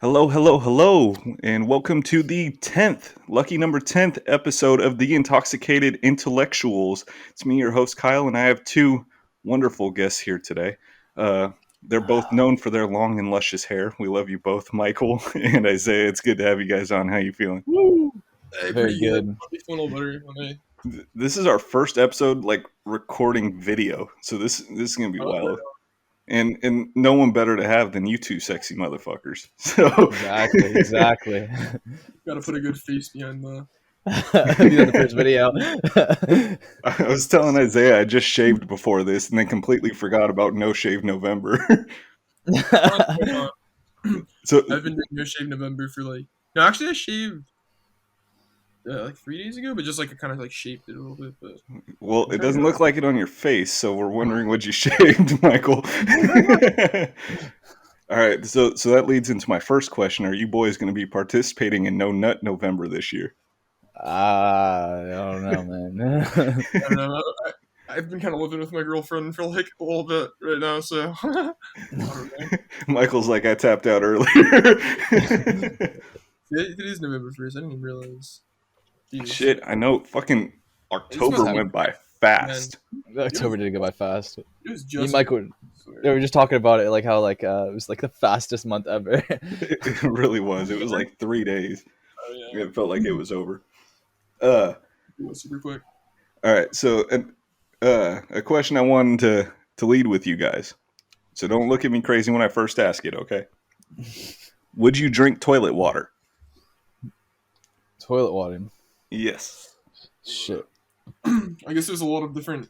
Hello, hello, hello, and welcome to the 10th, lucky number 10th episode of the Intoxicated Intellectuals. It's me, your host, Kyle, and I have two wonderful guests here today. They're both known for their long and luscious hair. We love you both, Michael and Isaiah. It's good to have you guys on. How you feeling? Woo! Hey, Very pretty good. I'll be feeling a little better when This is our first episode, like, recording video, so this is going to be wild. And no one better to have than you two sexy motherfuckers. So Exactly. gotta put a good face behind the. You know the first video. I was telling Isaiah I just shaved before this and then completely forgot about No Shave November. So I've been doing no shave November for no, actually I shaved like 3 days ago, but just I kind of shaped it a little bit. But well, it doesn't look like it on your face, so we're wondering what you shaved, Michael. All right, so that leads into my first question: are you boys going to be participating in No Nut November this year? I don't know, man. I don't know. I've been kind of living with my girlfriend for a little bit right now, so I don't know. Michael's like, I tapped out earlier. It is November 1st. I didn't even realize. Jeez. Shit, I know. Fucking October went by fast. October did go by fast. It was Me and just. Michael, they were just talking about it, like how it was like the fastest month ever. It really was. It was like 3 days. Oh, yeah. It felt like it was over. It was super quick. All right, so a question I wanted to lead with you guys. So don't look at me crazy when I first ask it, okay? Would you drink toilet water? Toilet water. Yes. Shit. I guess there's a lot of different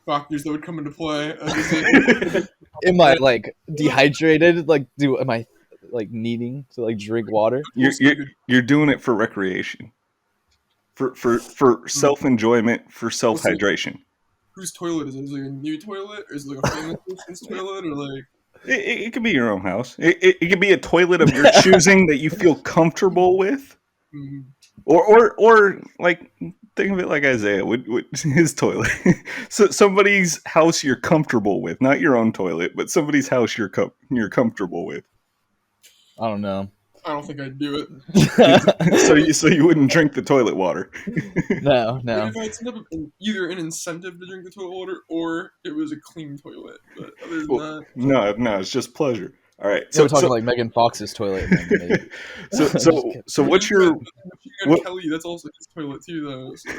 factors that would come into play. Am I dehydrated? Am I needing to drink water? You're doing it for recreation, for self-enjoyment, for self-hydration. Whose toilet is it? Is it a new toilet, or is it a famous person's toilet, or It could be your own house. It could be a toilet of your choosing that you feel comfortable with, or think of it like Isaiah with his toilet. So somebody's house you're comfortable with, not your own toilet, but somebody's house you're comfortable with. I don't know. I don't think I'd do it. So you wouldn't drink the toilet water. No. What if I had either an incentive to drink the toilet water, or it was a clean toilet? But other than that, no, it's just pleasure. All right, so we're talking like Megan Fox's toilet. So what's your Kelly? That's also his toilet too, though. So.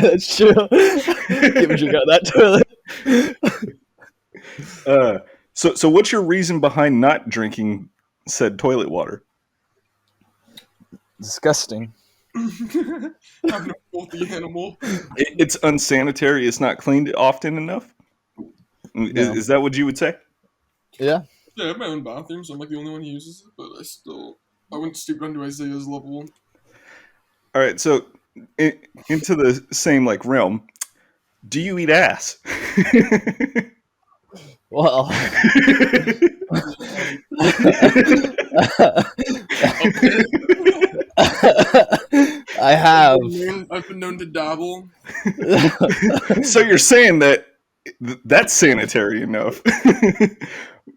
That's true. Give a drink out of that toilet. So what's your reason behind not drinking said toilet water? Disgusting. I'm a filthy animal. It's unsanitary. It's not cleaned often enough. No. Is that what you would say? Yeah. Yeah, I have my own bathroom, so I'm the only one who uses it. But I wouldn't stoop down to Isaiah's level. All right, so into the same realm. Do you eat ass? Well, I have. I've been known to dabble. So you're saying that's sanitary enough,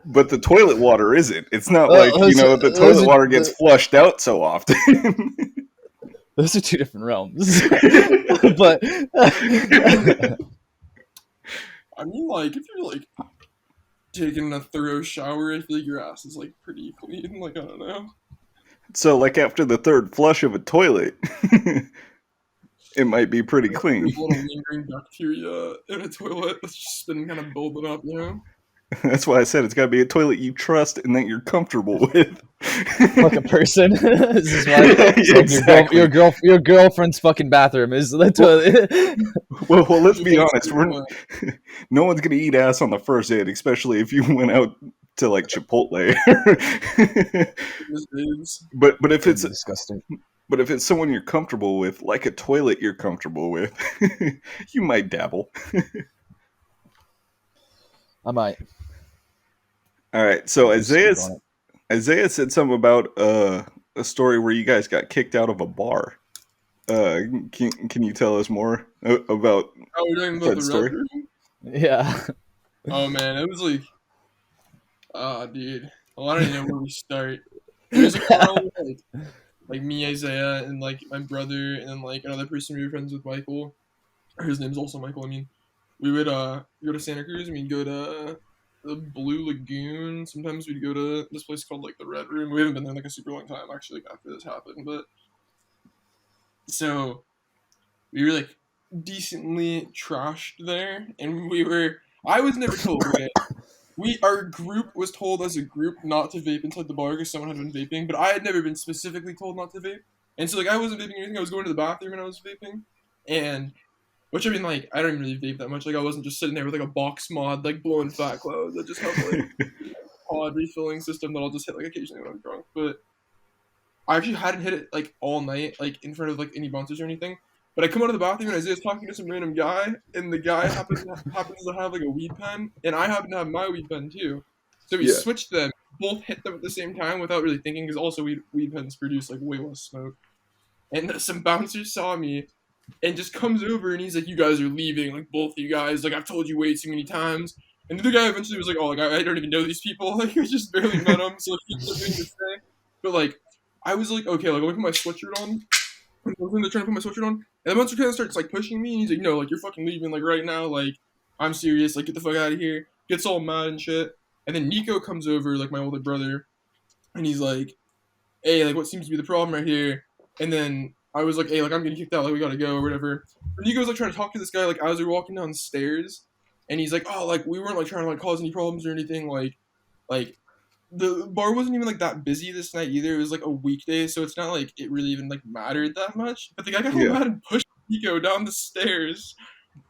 but the toilet water isn't. It's not the toilet water gets flushed out so often. Those are two different realms. But I mean, if you're taking a thorough shower, I feel like your ass is pretty clean. I don't know. So after the third flush of a toilet, it might be pretty clean. There's a little lingering bacteria in a toilet that's just been kind of building up, That's why I said it's got to be a toilet you trust and that you're comfortable with. Like a person. This is why exactly. your girlfriend's fucking bathroom is the toilet. Well, let's be honest. No one's gonna eat ass on the first date, especially if you went out to Chipotle. but if it's disgusting. But if it's someone you're comfortable with, like a toilet you're comfortable with, you might dabble. I might. All right. So Isaiah said something about a story where you guys got kicked out of a bar. Can you tell us more about that story? Yeah. Oh man, it was dude, Well, I don't even know where we start. There's a girl like me, Isaiah, and like my brother, and then like another person we were friends with, Michael. His name's also Michael. I mean, we would go to Santa Cruz and we'd go to the Blue Lagoon. Sometimes we'd go to this place called like the Red Room. We haven't been there in like a super long time actually, like, after this happened, but so we were like decently trashed there, and I was never told. Okay, our group was told as a group not to vape inside the bar because someone had been vaping, but I had never been specifically told not to vape, and so like I wasn't vaping or anything. I was going to the bathroom and I was vaping, and which I mean like I don't even really vape that much. Like I wasn't just sitting there with like a box mod like blowing fat clouds. I just have like pod refilling system that I'll just hit like occasionally when I'm drunk, but I actually hadn't hit it like all night, like in front of like any bouncers or anything. But I come out of the bathroom and Isaiah's talking to some random guy, and the guy happens to have like a weed pen, and I happen to have my weed pen too. So we switched them, both hit them at the same time without really thinking, because also weed pens produce like way less smoke. And some bouncer saw me, and just comes over and he's like, "You guys are leaving, like both of you guys. Like I've told you way too many times." And the other guy eventually was like, "Oh, like I don't even know these people. Like I just barely met them." So like, he had nothing to say. But like I was like, okay, like I put my sweatshirt on. I'm trying to put my sweatshirt on, and the bouncer kind of starts like pushing me, and he's like, "No, like you're fucking leaving, like right now, like I'm serious, like get the fuck out of here." Gets all mad and shit, and then Nico comes over, like my older brother, and he's like, "Hey, like what seems to be the problem right here?" And then I was like, "Hey, like I'm getting kicked out, like we gotta go or whatever." And Nico's like trying to talk to this guy, like as we're walking downstairs, and he's like, "Oh, like we weren't like trying to like cause any problems or anything, like." The bar wasn't even like that busy this night either. It was like a weekday, so it's not like it really even like mattered that much. But the guy got mad and pushed Nico down the stairs,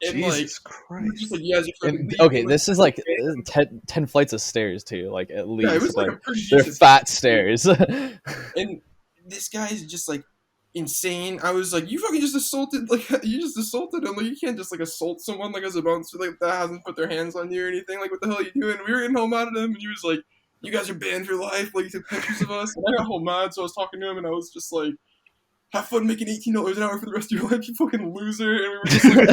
and Jesus like Christ! just like yeah, Okay, this is like 10 flights of stairs too, like at least. Yeah, it was like like a pretty they're decent fat stairs. And this guy's just like insane. I was like, you fucking just assaulted, like you just assaulted him. Like you can't just like assault someone like as a bouncer like that hasn't put their hands on you or anything. Like what the hell are you doing? We were getting all mad at him, and he was like, "You guys are banned for life." Like he took pictures of us, and I got whole mad. So I was talking to him, and I was just like, "Have fun making $18 an hour for the rest of your life, you fucking loser." And we were just like,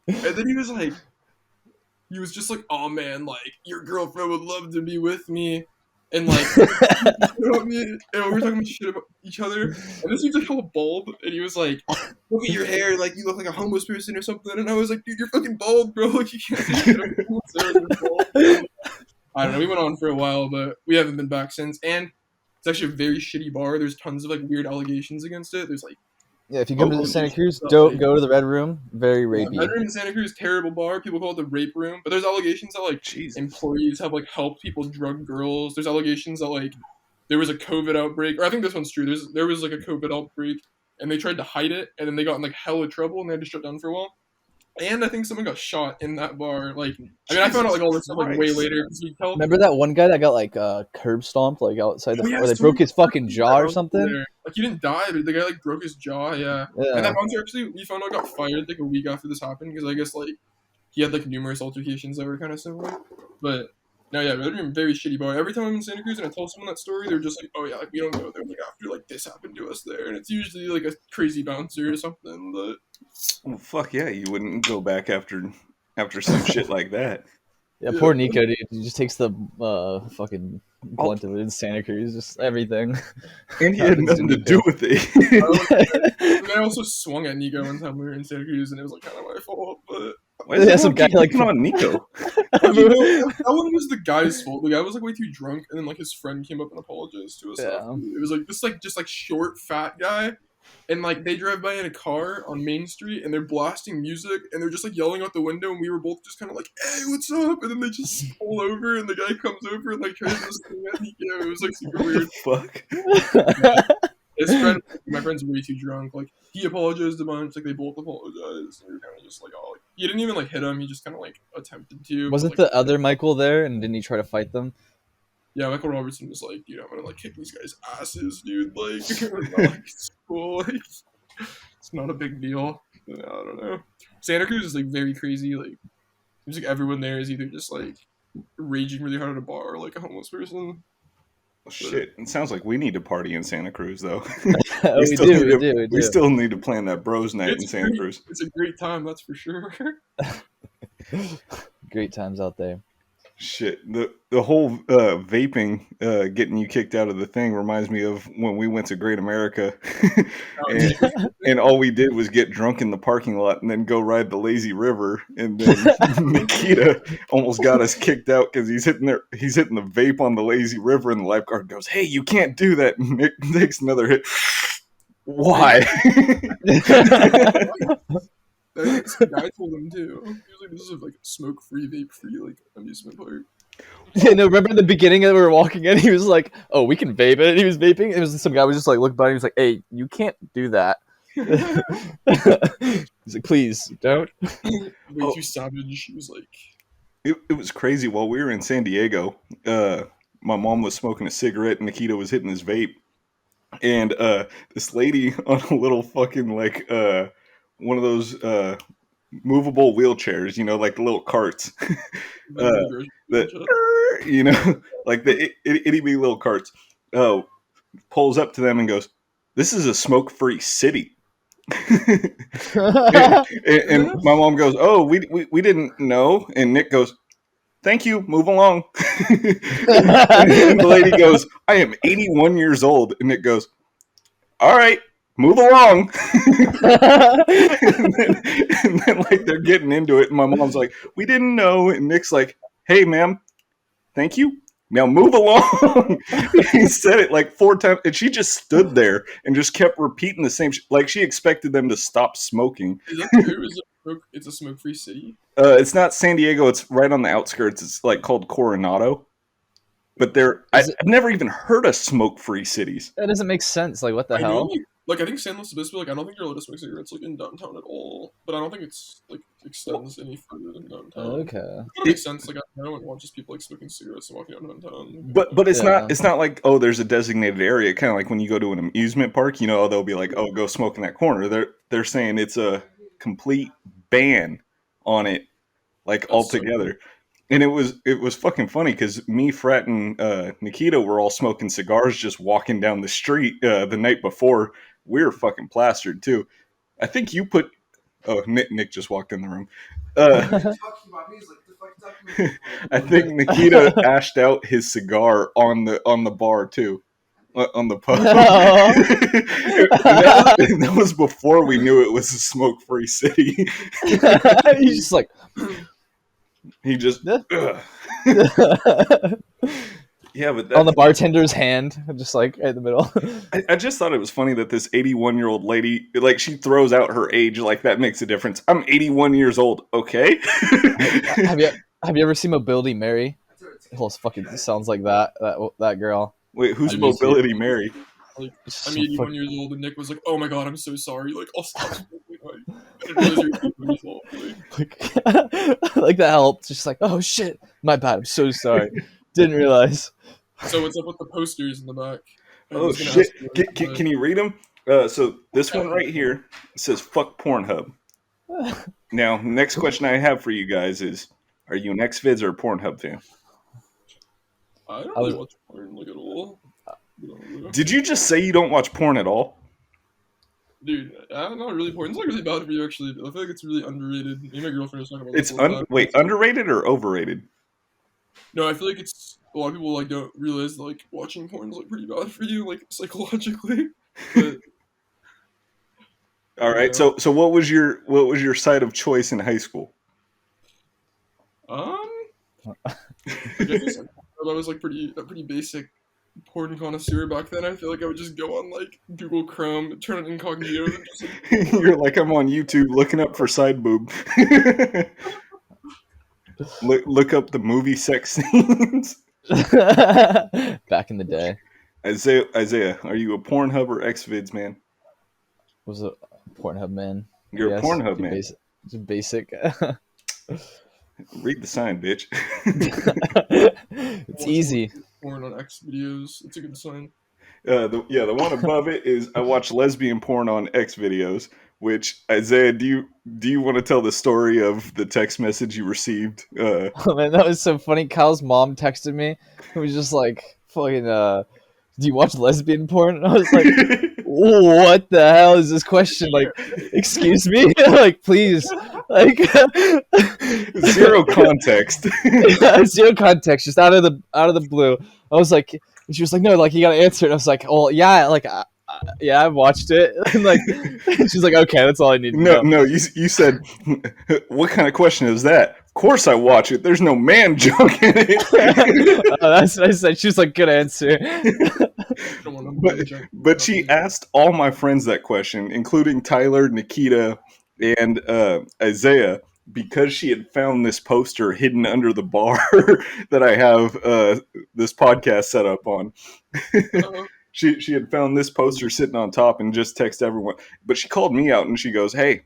and then he was just like, "Oh man, like your girlfriend would love to be with me." And like, about me, and we were talking about shit about each other, and this dude's like all bald, and he was like, "Look at your hair, like you look like a homeless person or something." And I was like, "Dude, you're fucking bald, bro. Like you can't say shit about homeless. I don't know. We went on for a while, but we haven't been back since. And it's actually a very shitty bar. There's tons of like weird allegations against it. There's like Yeah, if you come to Santa Cruz, don't go to the Red Room. Very rapey. Red Room in Santa Cruz, terrible bar. People call it the rape room. But there's allegations that like employees have like helped people drug girls. There's allegations that like there was a COVID outbreak, or I think this one's true. There was like a COVID outbreak, and they tried to hide it, and then they got in like hella trouble, and they had to shut down for a while. And I think someone got shot in that bar. Like, I mean, I found out like all this stuff like way later. Remember that one guy that got like curb stomped like outside the or they broke his fucking jaw or something? Like he didn't die, but the guy like broke his jaw. Yeah. And that bouncer actually we found out got fired like a week after this happened because I guess like he had like numerous altercations that were kind of similar. But no, yeah, Red Room, very shitty bar. Every time I'm in Santa Cruz and I tell someone that story, they're just like, "Oh yeah, like we don't go there like after like this happened to us there," and it's usually like a crazy bouncer or something. But well, fuck yeah, you wouldn't go back after some shit like that. Yeah, poor Nico, dude. He just takes the fucking blunt of it in Santa Cruz, just everything. And he had nothing to do with it. I also swung at Nico one time we were in Santa Cruz, and it was like kind of my fault. But why is some guy like on Nico? That one was the guy's fault. The guy was like way too drunk, and then like his friend came up and apologized to us. Yeah. It was like this like just like short fat guy. And like they drive by in a car on Main Street and they're blasting music and they're just like yelling out the window and we were both just kind of like, "Hey, what's up?" And then they just pull over and the guy comes over and like tries to swing at me. It was like super weird. Fuck. His friend, my friend's way too drunk. Like he apologized a bunch. Like they both apologized. And we were kind of just like, "Oh, like, he didn't even like hit him. He just kind of like attempted to." Wasn't but, like, the other Michael there and didn't he try to fight them? Yeah, Michael Robertson was like, "Dude, I'm gonna like kick these guys' asses, dude. Like, it's cool. Like, it's not a big deal." I don't know. Santa Cruz is like very crazy. Like, seems like everyone there is either just like raging really hard at a bar or like a homeless person. Well, shit, it sounds like we need to party in Santa Cruz though. we do. We still need to plan that bros night in Santa Cruz. It's a great time, that's for sure. Great times out there. Shit, the whole vaping getting you kicked out of the thing reminds me of when we went to Great America, Oh, and, Nick was and all we did was get drunk in the parking lot and then go ride the lazy river, and then Nikita almost got us kicked out because he's hitting the vape on the lazy river, and the lifeguard goes, "Hey, you can't do that." And Nick takes another hit. Why? I told him too. He was like, "This is like smoke-free, vape-free, like amusement park." Yeah, no, remember in the beginning that we were walking in, he was like, "Oh, we can vape it." And he was vaping. It was some guy was just like looked by him. He was like, "Hey, you can't do that." He's like, "Please don't." Way too savage. He was like, It was crazy. While we were in San Diego, my mom was smoking a cigarette and Nikita was hitting his vape. And this lady on a little fucking like one of those movable wheelchairs, like the little carts. The like the itty bitty little carts, pulls up to them and goes, "This is a smoke-free city." and my mom goes, "Oh, we didn't know." And Nick goes, "Thank you, move along." And the lady goes, "I am 81 years old." And Nick goes, "All right, move along." and then like they're getting into it, and my mom's like, "We didn't know." And Nick's like, "Hey, ma'am, thank you. Now move along." He said it like 4 times, and she just stood there and just kept repeating the same. Like she expected them to stop smoking. Is that true? It's a smoke-free city? It's not San Diego. It's right on the outskirts. It's like called Coronado. But I've never even heard of smoke-free cities. That doesn't make sense. Like, what the I know, hell? like I think San Luis Obispo, like I don't think you're allowed to smoke cigarettes like in downtown at all. But I don't think it's like extends any further than downtown. Okay. It makes sense. Like no one wants just people like smoking cigarettes and walking out downtown. But it's Yeah. not like, oh, there's a designated area. Kind of like when you go to an amusement park, they'll be like, oh, go smoke in that corner. They're saying it's a complete ban on it, like That's altogether. And it was fucking funny because me, Frat, and Nikita were all smoking cigars just walking down the street the night before. We were fucking plastered too. I think you put. Oh, Nick just walked in the room. I think Nikita ashed out his cigar on the bar too, on the pub. That was before we knew it was a smoke-free city. He's just like, he just. Yeah, but on the bartender's hand, just like in the middle. I just thought it was funny that this 81-year-old lady, like, she throws out her age like that makes a difference. I'm 81 years old, okay? Have you ever seen Mobility Mary? It almost fucking sounds like that girl. Wait, who's Mobility Mary? Like, I'm 81 years old, and Nick was like, "Oh my god, I'm so sorry. Like, I'll stop smoking." I didn't realize you were 81 years old. Like that helped. Just like, oh shit, my bad. I'm so sorry. Didn't realize. So what's up with the posters in the back? Oh shit! Can you read them? So this one right here says "fuck Pornhub." Now, next question I have for you guys is: are you an Xvids or a Pornhub fan? I don't really watch porn like at all. Did you just say you don't watch porn at all? Dude, I'm not really porn. It's not really bad for you, actually. I feel like it's really underrated. Me and my girlfriend was talking about this. Wait, underrated or overrated? No, I feel like it's a lot of people like don't realize like watching porn is like pretty bad for you, like psychologically. But all right, so what was your site of choice in high school? I guess I was like a pretty basic porn connoisseur back then. I feel like I would just go on like Google Chrome, turn it incognito, and just like, you're like, I'm on YouTube looking up for side boob. look up the movie sex scenes. Back in the day. Isaiah, are you a Pornhub or Xvids man? Was a Pornhub man. You're a Pornhub man. Just basic. Read the sign, bitch. It's easy. Porn on X videos. It's a good sign. The one above it is I watch lesbian porn on X videos. Which, Isaiah, do you want to tell the story of the text message you received? Oh man, that was so funny. Kyle's mom texted me. It was just like, fucking, do you watch lesbian porn? And I was like, what the hell is this question? Like, excuse me? Like, please. Like, Zero context. zero context, just out of the blue. I was like, and she was like, no, like you gotta answer it. I was like, well, yeah, like, yeah, I've watched it. And like, she's like, okay, that's all I need to know. No, you said, what kind of question is that? Of course I watch it. There's no man junk in it. That's what I said. She was like, good answer. But she asked all my friends that question, including Tyler, Nikita, and Isaiah, because she had found this poster hidden under the bar that I have this podcast set up on. She had found this poster sitting on top and just texted everyone. But she called me out and she goes, "Hey,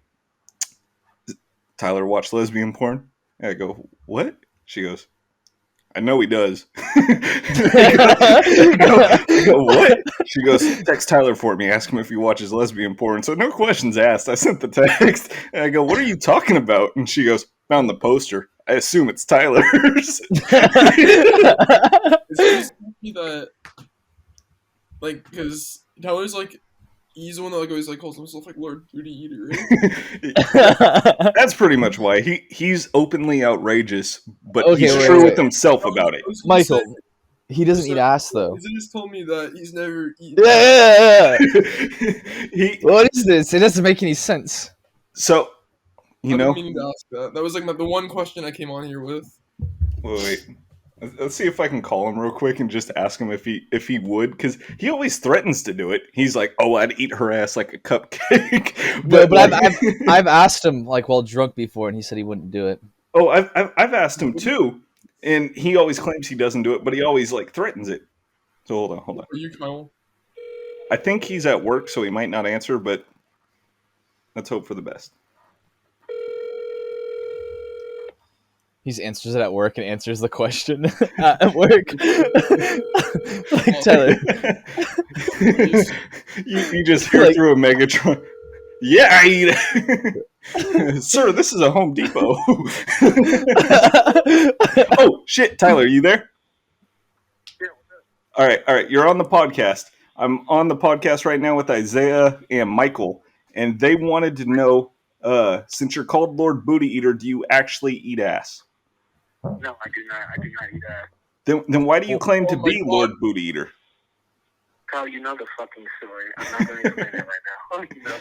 Tyler watch lesbian porn?" And I go, "What?" She goes, "I know he does." I go, "What?" She goes, "Text Tyler for me. Ask him if he watches lesbian porn." So no questions asked. I sent the text. And I go, "What are you talking about?" And she goes, "Found the poster. I assume it's Tyler's." It's creepy that, like, because Tyler's like, he's the one that like always like calls himself like Lord Booty Eater, right? That's pretty much why he's openly outrageous, but Okay, he's wait, true wait. with himself about it. I was gonna Michael, say, he doesn't eat ass though. He just told me that he's never eaten. Yeah. He, What is this? It doesn't make any sense. so, you I've been know, meaning to ask that. That was like the one question I came on here with. wait. Let's see if I can call him real quick and just ask him if he would, because he always threatens to do it. He's like, "Oh, I'd eat her ass like a cupcake." But like, I've asked him like while drunk before, and he said he wouldn't do it. oh, I've asked him too, and he always claims he doesn't do it, but he always like threatens it. So hold on. Are you Kyle? I think he's at work, so he might not answer, but let's hope for the best. He answers it at work and answers the question at work. Like, Tyler. you just hear Like- through a Megatron. Yeah, I eat it. Sir, this is a Home Depot. Oh, shit, Tyler, you there? All right. You're on the podcast. I'm on the podcast right now with Izahia and Michael, and they wanted to know, since you're called Lord Booty Eater, do you actually eat ass? No, I do not. I do not eat ass. Then why do you claim to my be God. Lord Booty Eater? Kyle, you know the fucking story. I'm not going to explain it right now. You know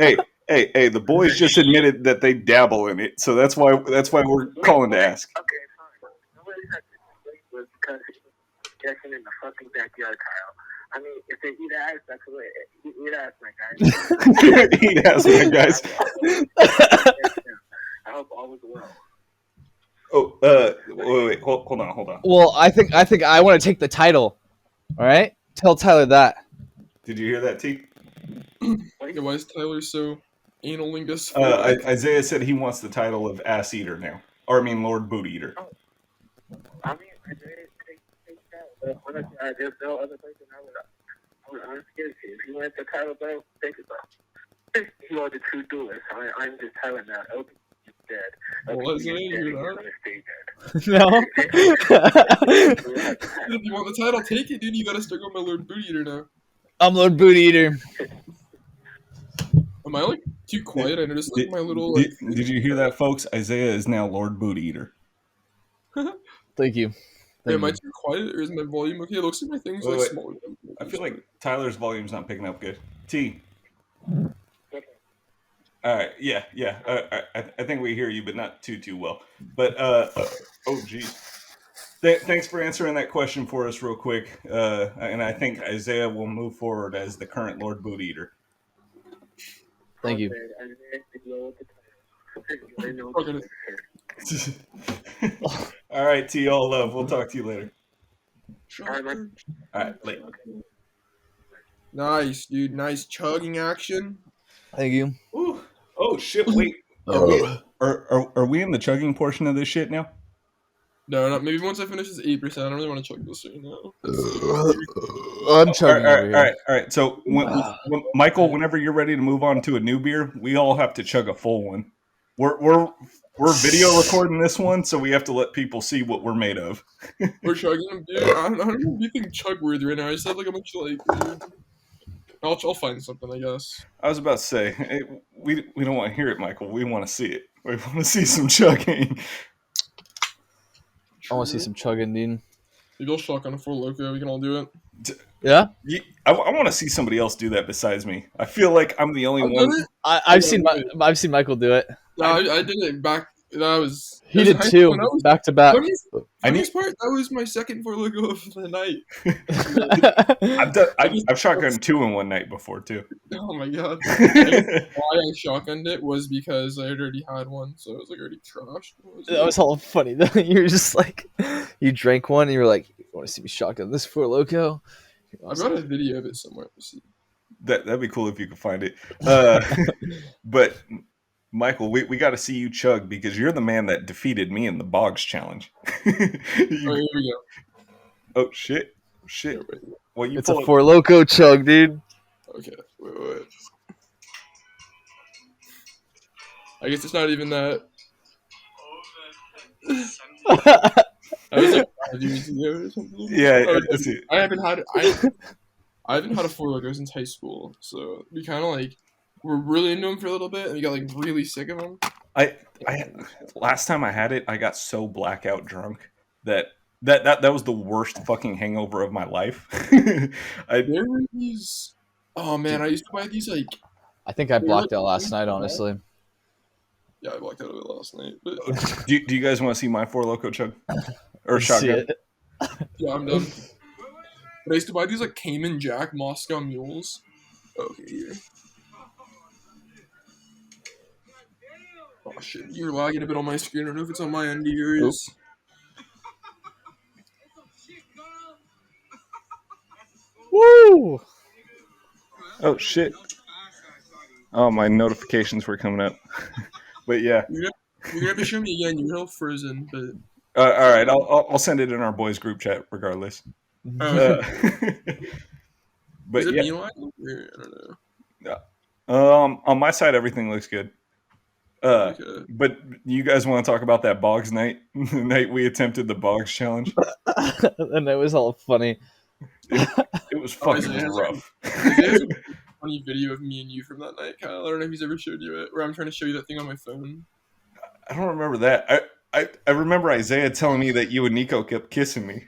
the Hey! The boys just admitted that they dabble in it, so that's why we're calling to ask. Okay, fine. Nobody had to explain it because he was guessing in the fucking backyard, Kyle. I mean, if they eat ass, that's what eat ass, my guys. Eat ass, man, guys. I hope all is well. Oh, wait, hold on. Well, I think I want to take the title. All right, tell Tyler that. Did you hear that, T? Yeah, why is Tyler so analingus? Isaiah said he wants the title of ass eater now, or I mean Lord Booty Eater. I mean, I did take that. But honestly, there's no other person I would honestly give it to. If you want the title, bro, take it, bro. You are the true duelist. I'm just telling that. Okay, you're dead. Well, Isaiah, you're you're gonna stay dead. No. If you want the title, take it, dude. You gotta start going by Lord Booty Eater now. I'm Lord Booty Eater. Am I like too quiet? I noticed like my little like. Did you hear that, folks? Isaiah is now Lord Booty Eater. Thank you. Wait, am I too quiet or is my volume okay? It looks like my thing's like Wait. smaller. I feel like Tyler's volume's not picking up good. T. All right, yeah. I think we hear you, but not too well. But oh geez. Thanks for answering that question for us real quick. And I think Isaiah will move forward as the current Lord Booty Eater. Thank you. All right, T. All love. We'll talk to you later. Shocker. All right, later. Nice, dude. Nice chugging action. Thank you. Ooh. Oh shit! Wait. Are we in the chugging portion of this shit now? No, not maybe once I finish this 8%. I don't really want to chug this right now. I'm chugging over here. All right. So, when, Michael, whenever you're ready to move on to a new beer, we all have to chug a full one. We're video recording this one, so we have to let people see what we're made of. We're chugging them, dude. I don't know if you think chug worthy right now. I just have like a bunch of like. I'll find something, I guess. I was about to say, we don't want to hear it, Michael. We want to see it. We want to see some chugging. I want to see some chugging, dude. Maybe I'll shotgun a Four Loko. We can all do it. Yeah, I want to see somebody else do that besides me. I feel like I'm the only I've one. done it. I've seen Michael do it. Yeah, I did it back. That was. He it was did in high two school, and that was back to back. funniest part. That was my second Four Loko of the night. I've shotgunned 2 in one night before too. Oh my god! I guess why I shotgunned it was because I had already had one, so it was like already trashed. That was all funny though. You were just like, you drank one and you were like, "You want to see me shotgun this Four Loko?" I've got a video of it somewhere. Let's see. That'd be cool if you could find it. But Michael, we got to see you chug because you're the man that defeated me in the Boggs challenge. Oh, here we go. Oh shit! Well, you It's a pull Four Loko chug, dude. Okay, wait. I guess it's not even that. That was like 5 years ago or something. Yeah, Oh, that's it. I haven't had a Four Loko since high school, so we kind of like were really into them for a little bit, and we got like really sick of them. I last time I had it, I got so blackout drunk that was the worst fucking hangover of my life. There were these. Oh man, I used to buy these like. I think I blocked out last night, honestly. Yeah, I blocked out of it last night, but Do you guys want to see my Four Loko chug or See shotgun? it. yeah, I'm done. But I used to buy these like Cayman Jack Moscow Mules. Okay, here. Oh shit, you're lagging a bit on my screen. I don't know if it's on my end or yours. Woo! Oh shit! Oh, my notifications were coming up. But yeah, You're gonna have to show me again. You're all frozen, but all right. I'll send it in our boys group chat regardless. oh, But is it yeah, me lagging? Or, I don't know. on my side everything looks good. Okay. But you guys want to talk about that Boggs night? The night we attempted the Boggs challenge. And it was all funny. It was fucking rough. There's a funny video of me and you from that night, Kyle. I don't know if he's ever showed you it, where I'm trying to show you that thing on my phone. I don't remember that. I remember Isaiah telling me that you and Nico kept kissing me.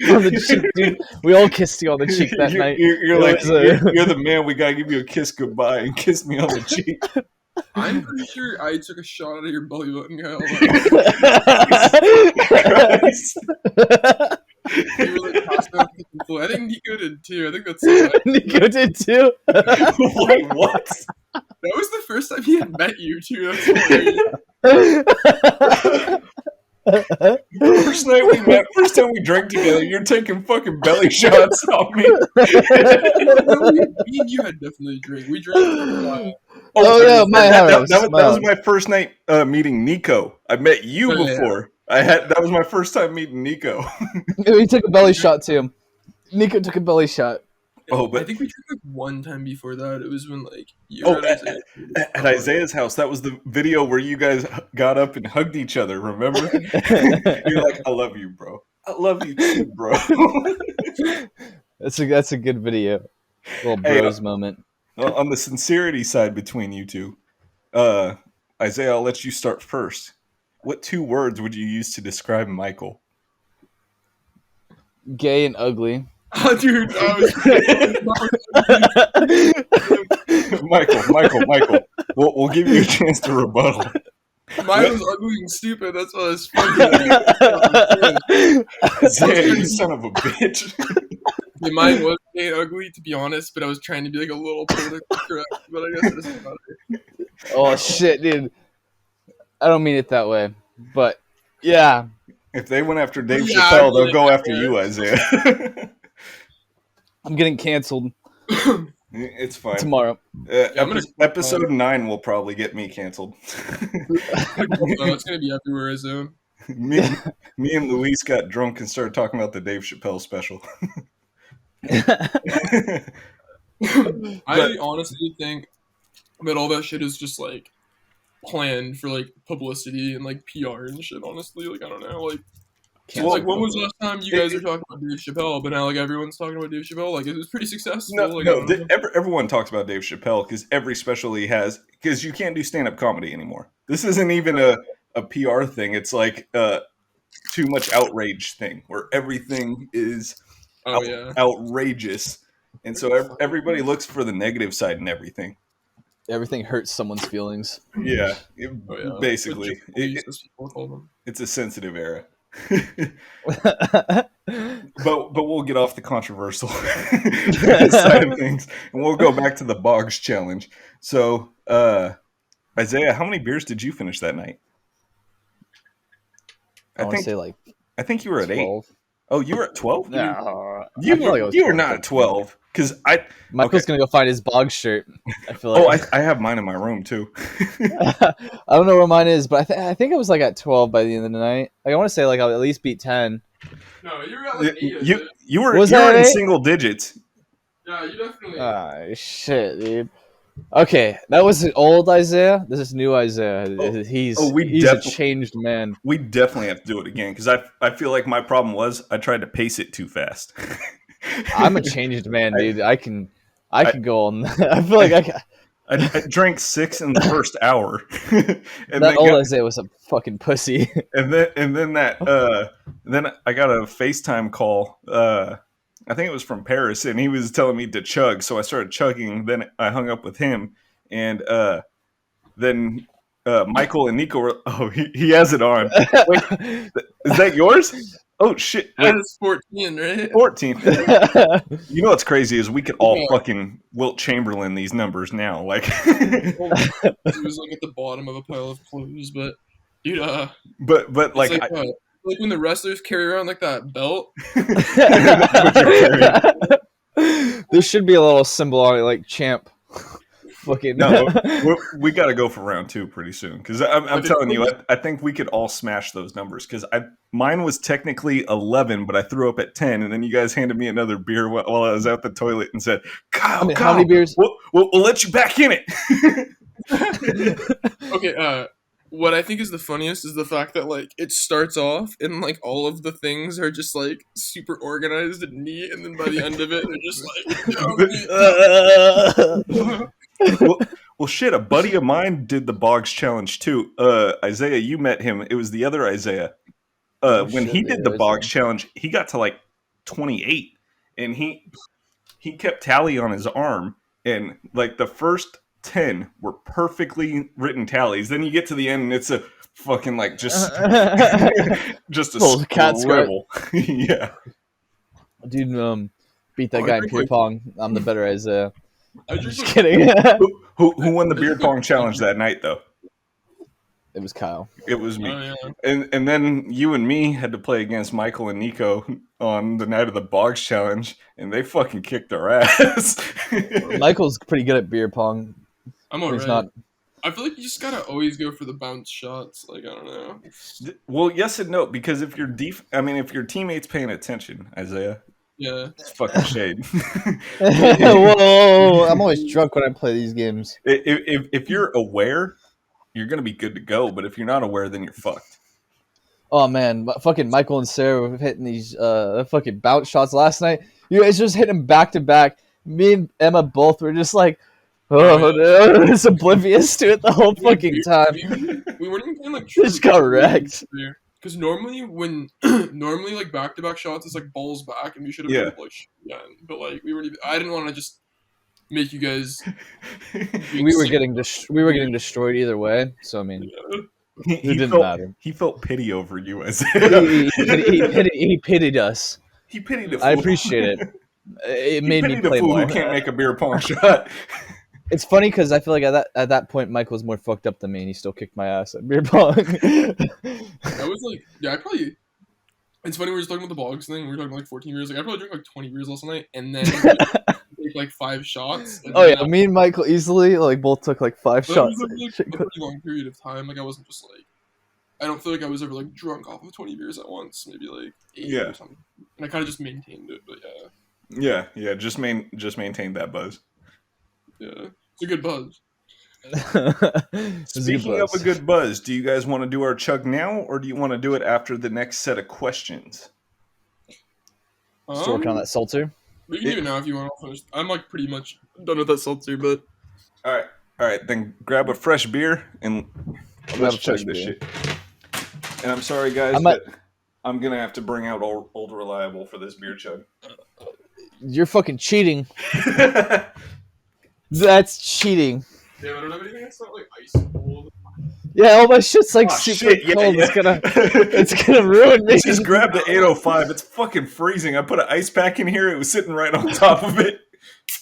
On the cheek, dude. We all kissed you on the cheek that night. You're It like, was a- you're the man. We gotta give you a kiss goodbye and kiss me on the cheek. I'm pretty sure I took a shot out of your belly button, Kyle. Christ. You were like passing out the floor. I think Nico did too. I think that's it. Nico did too. Wait, what? That was the first time he had met you too. That's hilarious. First night we met, first time we drank together, you're taking fucking belly shots on me. No, me and you had definitely drank. We drank for a while. Oh, yeah, my house. That was my first night meeting Nico. I met you Oh, yeah. before. That was my first time meeting Nico. He took a belly shot too. Nico took a belly shot. Oh, I but think we drank like one time before that. It was when like you Oh, were at Isaiah. at Isaiah's house, that was the video where you guys got up and hugged each other. Remember? You're like, "I love you, bro. I love you too, bro." That's a good video. Little Hey, bros moment. On the sincerity side between you two, Isaiah, I'll let you start first. What 2 words would you use to describe Michael? Gay and ugly. Oh, dude, Michael. We'll give you a chance to rebuttal. mine was ugly and stupid. That's what I was fucking. Isaiah, you son of a bitch. Yeah, mine was gay and ugly, to be honest, but I was trying to be like a little politically correct. But I guess it doesn't matter. Oh shit, dude. I don't mean it that way, but yeah. If they went after Dave Yeah, Chappelle, they'll really, go after yeah. you, Isaiah. I'm getting canceled It's fine. tomorrow. I'm gonna- Episode 9 will probably get me canceled. It's gonna be everywhere, Izzo. me and Luis got drunk and started talking about the Dave Chappelle special. I honestly think that all that shit is just like planned for like publicity and like PR and shit. Honestly, like I don't know, like can't. Like, when was the last time you guys were talking about Dave Chappelle? But now, like, everyone's talking about Dave Chappelle. Like, it was pretty successful. No, like, no. Everyone talks about Dave Chappelle because every special he has. Because you can't do stand-up comedy anymore. This isn't even a PR thing. It's like too much outrage thing where everything is outrageous, and so everybody looks for the negative side in everything. Everything hurts someone's feelings. Yeah, basically, it's a sensitive era. but we'll get off the controversial side of things, and we'll go back to the Boggs challenge. So, Isaiah, how many beers did you finish that night? I think you were at 12. 8. Oh, you were at 12? No, you were not at 12 because Michael's gonna go find his Boggs shirt. I feel like. I have mine in my room too. I don't know where mine is, but I think it was like at 12 by the end of the night. Like I want to say like I'll at least beat 10. No, you were at like 8. You were in single digits. Yeah, you definitely. Ah, shit, dude. Okay, that was old Isaiah. This is new Isaiah. He's a changed man. We definitely have to do it again because I feel like my problem was I tried to pace it too fast. I'm a changed man, dude. I can go on. I feel like I drank 6 in the first hour. And that old Isaiah was a fucking pussy. And then I got a FaceTime call. I think it was from Paris, and he was telling me to chug, so I started chugging. Then I hung up with him, and then Michael and Nico were. Oh, he has it on. Wait, is that yours? Oh shit! That is 14, right? 14. You know what's crazy is we could all fucking Wilt Chamberlain these numbers now. Like it was like at the bottom of a pile of clothes, but dude, but like. Like when the wrestlers carry around like that belt. There should be a little symbol on it, like champ. Fucking no, we got to go for round 2 pretty soon because I'm telling you, I think we could all smash those numbers because mine was technically 11, but I threw up at 10, and then you guys handed me another beer while I was out the toilet and said, "Kyle, how many beers? We'll let you back in it." Okay, what I think is the funniest is the fact that like it starts off and like all of the things are just like super organized and neat, and then by the end of it they're just like. Well, shit. A buddy of mine did the Boggs challenge too. Isaiah, you met him. It was the other Isaiah. When he did the Boggs challenge, he got to like 28, and he kept tally on his arm, and like the first 10 were perfectly written tallies. Then you get to the end and it's a fucking like just a little cat scribble. Yeah. Dude, beat that guy in beer pong. I'm the better Isaiah. I'm just kidding. Who won the beer pong challenge that night though? It was Kyle. It was me. Oh, yeah. And then you and me had to play against Michael and Nico on the night of the Boggs challenge, and they fucking kicked our ass. Michael's pretty good at beer pong. I'm alright. He's not. I feel like you just gotta always go for the bounce shots. Like I don't know. Well, yes and no, because if your if your teammate's paying attention, Isaiah, yeah, it's fucking shade. Whoa! I'm always drunk when I play these games. If you're aware, you're gonna be good to go. But if you're not aware, then you're fucked. Oh man, fucking Michael and Sarah were hitting these fucking bounce shots last night. You guys just hit them back to back. Me and Emma both were just like. Oh no! It's oblivious to it the whole fucking time. We weren't even playing like. Just got wrecked. Because normally like back to back shots, it's like balls back, and we should have been like but like we weren't even. I didn't want to just make you guys. we were getting destroyed either way. So I mean, it didn't matter. He felt pity over you, Isaiah. He pitied us. He pitied us. I appreciate it. It made me play more. Who can't make a beer pong shot. It's funny because I feel like at that point Mike was more fucked up than me, and he still kicked my ass at beer pong. I was like, I probably. It's funny we were just talking about the Boggs thing. We were talking like 14 beers. Like I probably drank like 20 beers last night, and then take like 5 shots. Oh yeah, me and Michael easily like both took like 5 shots. It was like a pretty long period of time. Like I wasn't just like. I don't feel like I was ever like drunk off of 20 beers at once. Maybe like 8 or something. And I kind of just maintained it, but yeah. Yeah. Just maintain that buzz. Yeah, it's a good buzz. Speaking of a good buzz, do you guys want to do our chug now, or do you want to do it after the next set of questions? Still working on that seltzer. We can do it now if you want. I'll finish. I'm like pretty much done with that seltzer, but All right. Then grab a fresh beer and let's chug this shit. And I'm sorry, guys, but I'm gonna have to bring out old reliable for this beer chug. You're fucking cheating. That's cheating. Yeah, I don't have anything that's not like ice cold. Yeah, all my shit's like super cold. Yeah. It's gonna ruin me. Just grab the 805. It's fucking freezing. I put an ice pack in here. It was sitting right on top of it.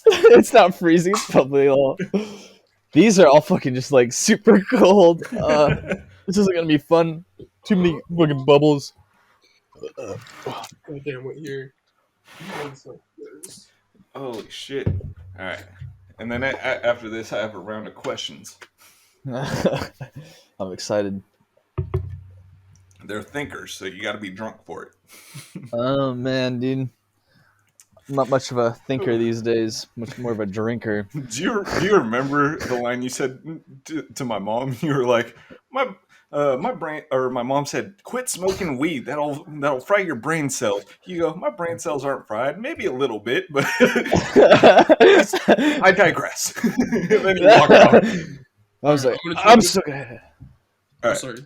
It's not freezing. It's probably all. These are all fucking just like super cold. This isn't gonna be fun. Too many fucking bubbles. God damn, what here? Holy shit! All right, and then after this, I have a round of questions. I'm excited. They're thinkers, so you got to be drunk for it. Oh man, dude. I'm not much of a thinker these days. Much more of a drinker. Do you remember the line you said to my mom? You were like, my brain, or my mom said, "Quit smoking weed. That'll fry your brain cells." You go, "My brain cells aren't fried. Maybe a little bit, but I digress." And then you walk out. I was like, I'm so good. All right. Sorry.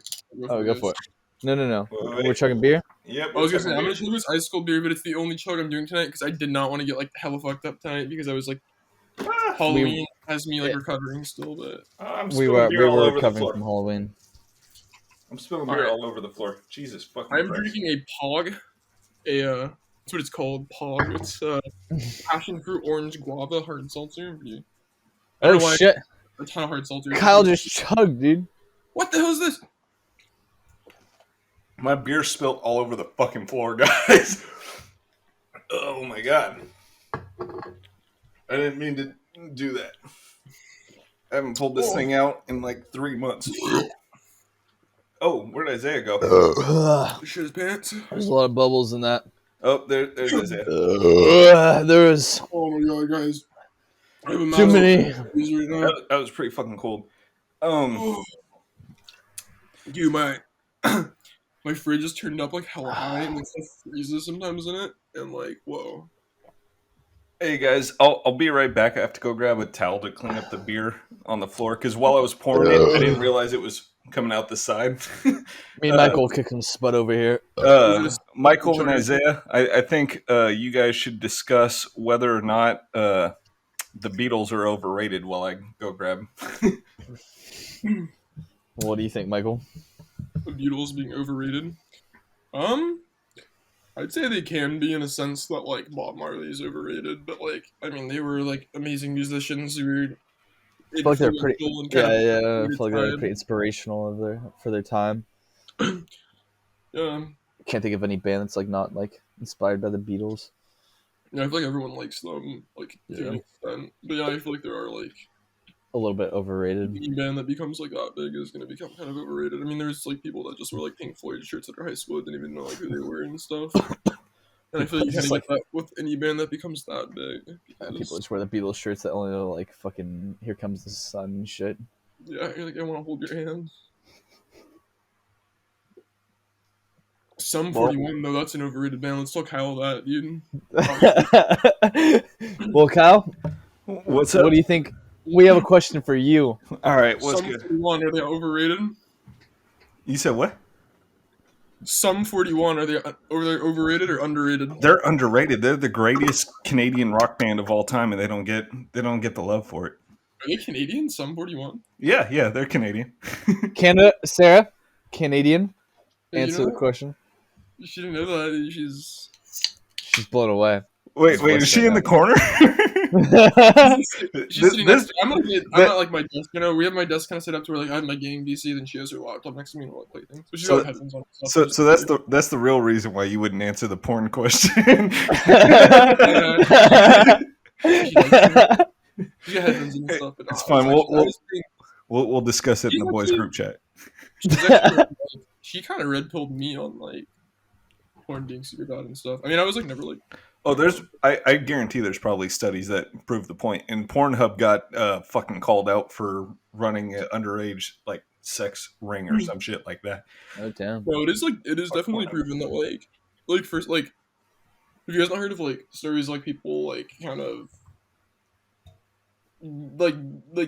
Oh, go for it. No. Wait. We're chugging beer? Yep. I was gonna say, I'm gonna chug this ice cold beer, but it's the only chug I'm doing tonight because I did not want to get like hella fucked up tonight because I was like Halloween has me like recovering still, but we were recovering from Halloween. I'm spilling beer all over the floor. Jesus fucking I'm Christ. drinking a Pog. That's what it's called, Pog. It's passion fruit orange guava hard seltzer. Oh shit! A ton of hard seltzer. Kyle just chugged, dude. What the hell is this? My beer spilled all over the fucking floor, guys. Oh my god. I didn't mean to do that. I haven't pulled this thing out in like 3 months. Oh, where'd Isaiah go? Shit his pants. There's a lot of bubbles in that. Oh, there's Isaiah. There's Oh my god, guys. I have a too many. Right now. That was pretty fucking cold. Dude, my my fridge is turned up like hella high and like stuff freezes sometimes in it. And like, whoa. Hey guys, I'll be right back. I have to go grab a towel to clean up the beer on the floor because while I was pouring it, I didn't realize it was coming out the side. Me and Michael kicking spud over here. Michael and Isaiah, I think you guys should discuss whether or not the Beatles are overrated while I go grab. What do you think, Michael? The Beatles being overrated. I'd say they can be in a sense that like Bob Marley is overrated, but like I mean they were like amazing musicians who were. I feel like they're pretty. I feel like they're pretty inspirational for their time. Yeah. Can't think of any band that's like not like inspired by the Beatles. Yeah, I feel like everyone likes them, like to an extent. But yeah, I feel like there are like a little bit overrated. Any band that becomes like that big is gonna become kind of overrated. I mean, there's like people that just wear like Pink Floyd shirts at their high school that didn't even know like who they were and stuff. And I feel like you kind of get that with any band that becomes that big. People just wear the Beatles shirts that only know like fucking "Here Comes the Sun" and shit. Yeah, you're like, I want to hold your hand. Sum 41 though, that's an overrated band. Let's tell Kyle that, dude. Well, Kyle, what's up? What do you think? We have a question for you. All right, what's Sum good? 41, are they overrated? You said what? Sum 41, are they overrated or underrated? They're underrated. They're the greatest Canadian rock band of all time, and they don't get the love for it. Are they Canadian? Sum 41? Yeah, they're Canadian. Canada, Sarah, Canadian. Hey, Answer the question. She didn't know that. She's blown away. Wait, is she in the corner? She's sitting next to me. I'm not like my desk. You know, we have my desk kind of set up to where like I have my gaming PC, then she has her laptop next to me and all that play things. So she's got headphones on. So that's the real reason why you wouldn't answer the porn question. She got headphones and stuff. But it's fine. We'll discuss it in the boys group chat. She kind of red pilled me on like porn being super bad and stuff. I mean, I was like never like Oh, I guarantee there's probably studies that prove the point. And Pornhub got fucking called out for running an underage like sex ring or some shit like that. Oh damn. No, it is Fuck definitely Pornhub. proven that like first like have you guys not heard of like stories like people like kind of like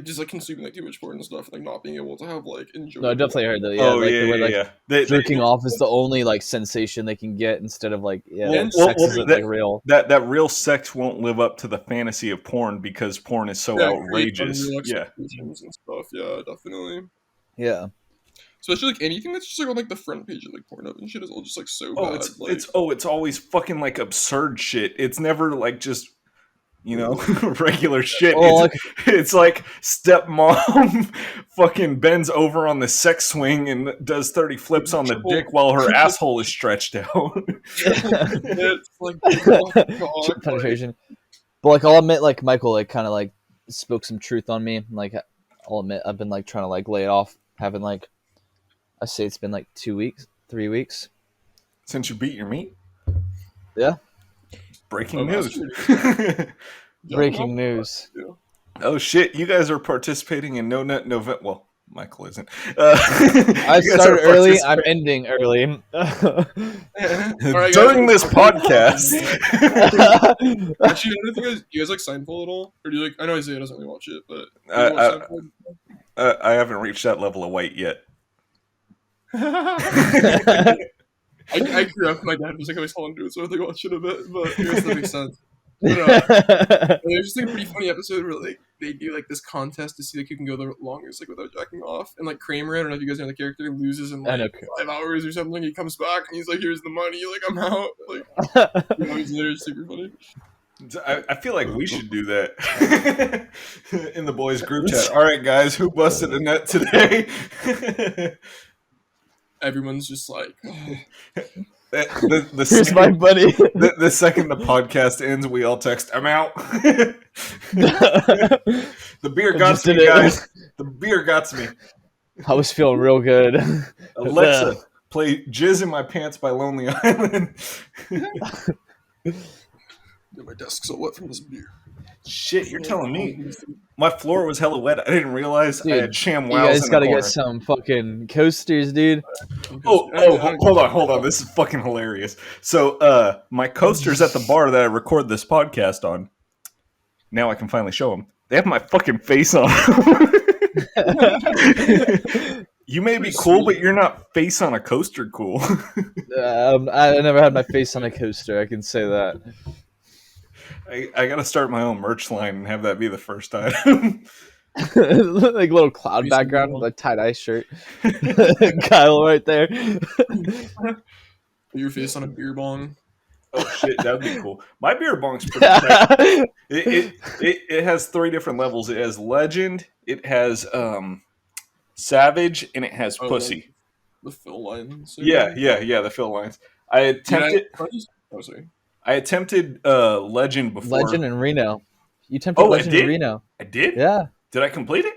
just like consuming like too much porn and stuff, like not being able to have like enjoyable. No, I definitely heard that. Yeah, Oh like yeah, the way yeah, like yeah. jerking off is the only like sensation they can get instead of like Well, sex well, isn't that- like real. that real sex won't live up to the fantasy of porn because porn is so Yeah, it creates outrageous. unreal Yeah. expectations and stuff. Yeah, definitely. Yeah. Especially like anything that's just like on like the front page of like Pornhub and shit is all just like so Oh, bad. it's always fucking like absurd shit. It's never like just regular shit. Well, It's like stepmom fucking bends over on the sex swing and does 30 flips on the dick while her asshole is stretched out. it's like Chip penetration. But like I'll admit, like Michael like kind of like spoke some truth on me. Like I'll admit I've been like trying to like lay it off. Having like I say it's been like 2 weeks, 3 weeks. Since you beat your meat? Yeah. Breaking news. Breaking news. Oh shit, you guys are participating in No Nut November. Well, Michael isn't. I started early, I'm ending early. Alright, During this podcast. Actually, I don't think you guys like Seinfeld at all? Or do you like? I know Isaiah doesn't really watch it, but do you watch Seinfeld? I haven't reached that level of white yet. I grew up. My dad was like always telling me to do it, so I think I'll watch it a bit. But I guess that makes sense. But, there's just like a pretty funny episode where like they do like this contest to see like who can go the longest like without jacking off, and like Kramer, I don't know if you guys know the character, loses in I know. like 5 hours or something. He comes back and he's like, "Here's the money." Like I'm out. Like he's literally super funny. I feel like we should do that in the boys group chat. All right, guys, who busted a nut today? Everyone's just like, the Here's second, my buddy. the second the podcast ends, we all text, "I'm out." The beer got just me, did it. guys. The beer got me. I was feeling real good. Alexa, play "Jizz in My Pants" by Lonely Island. my desk's all wet from this beer. Shit, you're telling me. My floor was hella wet. I didn't realize I Dude, had sham You wows guys in gotta the corner. get some fucking coasters, dude. Hold on. This is fucking hilarious. So, my coasters at the bar that I record this podcast on, now I can finally show them. They have my fucking face on them. You may be cool, but you're not face on a coaster cool. I never had my face on a coaster. I can say that. I gotta start my own merch line and have that be the first item. Like little cloud background with a tie-dye shirt. Kyle right there. Your face on a beer bong. Oh shit, that'd be cool. My beer bong's pretty tight. It has 3 different levels. It has legend, it has savage, and it has pussy. The fill lines. Yeah, the fill lines. I attempted Sorry. I attempted legend before. Legend in Reno. You attempted Legend in Reno. I did? Yeah. Did I complete it?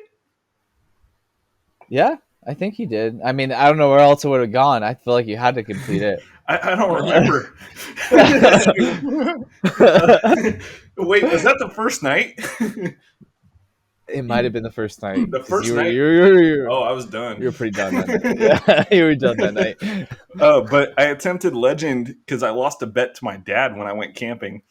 Yeah, I think you did. I mean, I don't know where else it would have gone. I feel like you had to complete it. I don't remember. Wait, was that the first night? It might have been the first night. The first you night? Oh, I was done. you were pretty done that night. Yeah, you were done that night. But I attempted legend because I lost a bet to my dad when I went camping,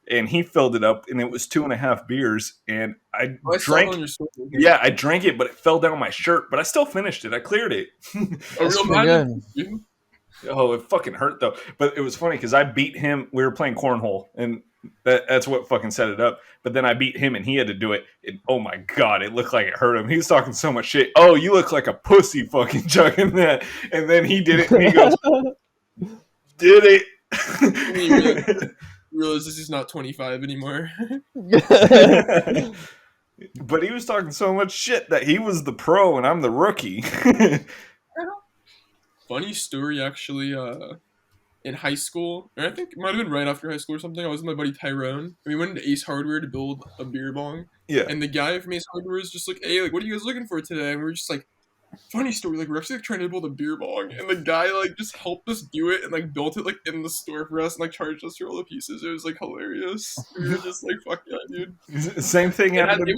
and he filled it up, and it was 2.5 beers, and I drank. Yeah, I drank it, but it fell down my shirt. But I still finished it. I cleared it. That's pretty good. Oh, it fucking hurt though. But it was funny because I beat him. We were playing cornhole, and that's what fucking set it up. But then I beat him, and he had to do it. And oh my god, it looked like it hurt him. He was talking so much shit. Oh, you look like a pussy, fucking chugging that. And then he did it, and he goes, "Did it?" You realize this is not 25 anymore. But he was talking so much shit that he was the pro, and I'm the rookie. Funny story, actually. In high school, or I think it might have been right after high school or something, I was with my buddy Tyrone, and we went into Ace Hardware to build a beer bong. Yeah. And the guy from Ace Hardware was just like, "Hey, like, what are you guys looking for today?" And we were just like, funny story. Like we're actually like, trying to build a beer bong, and the guy like just helped us do it and like built it like in the store for us and like charged us for all the pieces. It was like hilarious. We were just like, "Fuck yeah, dude!" Same thing It happened.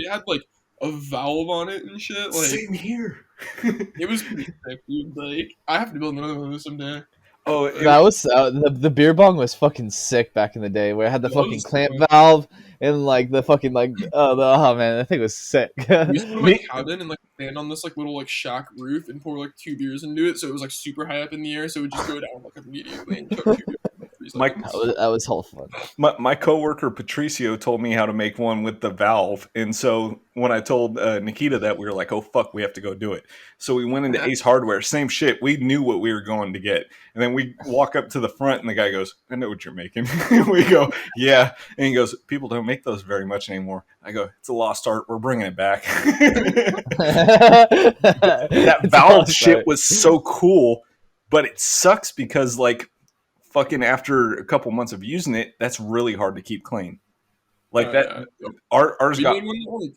had like a valve on it and shit. Like Same here. it was pretty sick, dude. Like I have to build another one of those someday. Oh, That was the beer bong was fucking sick back in the day, where it had the That fucking was clamp sick. valve and like the fucking like oh man, that thing was sick. We used to go to my cabin and like stand on this like little like shack roof and pour like 2 beers into it, so it was like super high up in the air, so it would just go down like immediately and chug 2 beers in 3 Mike- seconds. That was hell fun. my coworker Patricio told me how to make one with the valve, and so when I told Nikita that, we were like, "Oh fuck, we have to go do it." So we went into Ace Hardware, same shit. We knew what we were going to get, and then we walk up to the front, and the guy goes, "I know what you're making." We go, "Yeah," and he goes, "People don't make those very much anymore." I go, "It's a lost art. We're bringing it back." That valve shit was so cool, but it sucks because like fucking after a couple months of using it, that's really hard to keep clean. Like that, Yeah. ours We got. made one that only.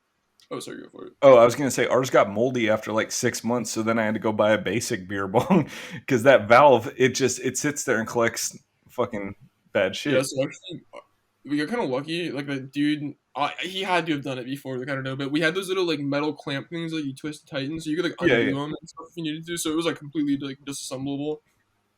Oh, sorry, go for it. Oh, I was gonna say ours got moldy after like 6 months, so then I had to go buy a basic beer bong because that valve it sits there and collects fucking bad shit. Yeah, so actually, we got kind of lucky. Like the dude, he had to have done it before. Like I don't know, but we had those little like metal clamp things that you twist to tighten, so you could like undo Yeah. them and stuff if you needed to. So it was like completely like disassemblable.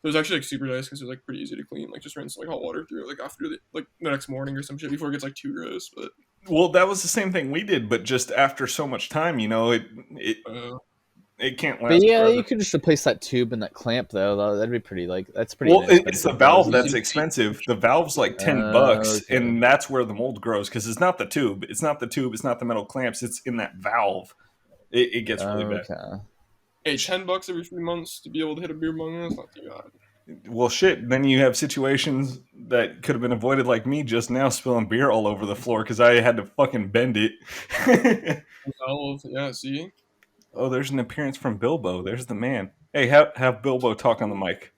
It was actually like super nice because it was like pretty easy to clean. Like just rinse like hot water through it like after the next morning or some shit before it gets like too gross. But Well, that was the same thing we did, but just after so much time, you know, it can't last. But yeah, forever. you could just replace that tube and that clamp though. That'd be pretty like that's pretty. Well, it's the inexpensive. valve that's expensive. The valve's like $10, okay. and that's where the mold grows because it's not the tube. It's not the tube. It's not the metal clamps. It's in that valve. It gets really bad. Okay. hey, $10 every 3 months to be able to hit a beer bong, that's not too bad. Well, shit. Then you have situations that could have been avoided, like me just now spilling beer all over the floor because I had to fucking bend it. Yeah, see. Oh, there's an appearance from Bilbo. There's the man. Hey, have Bilbo talk on the mic.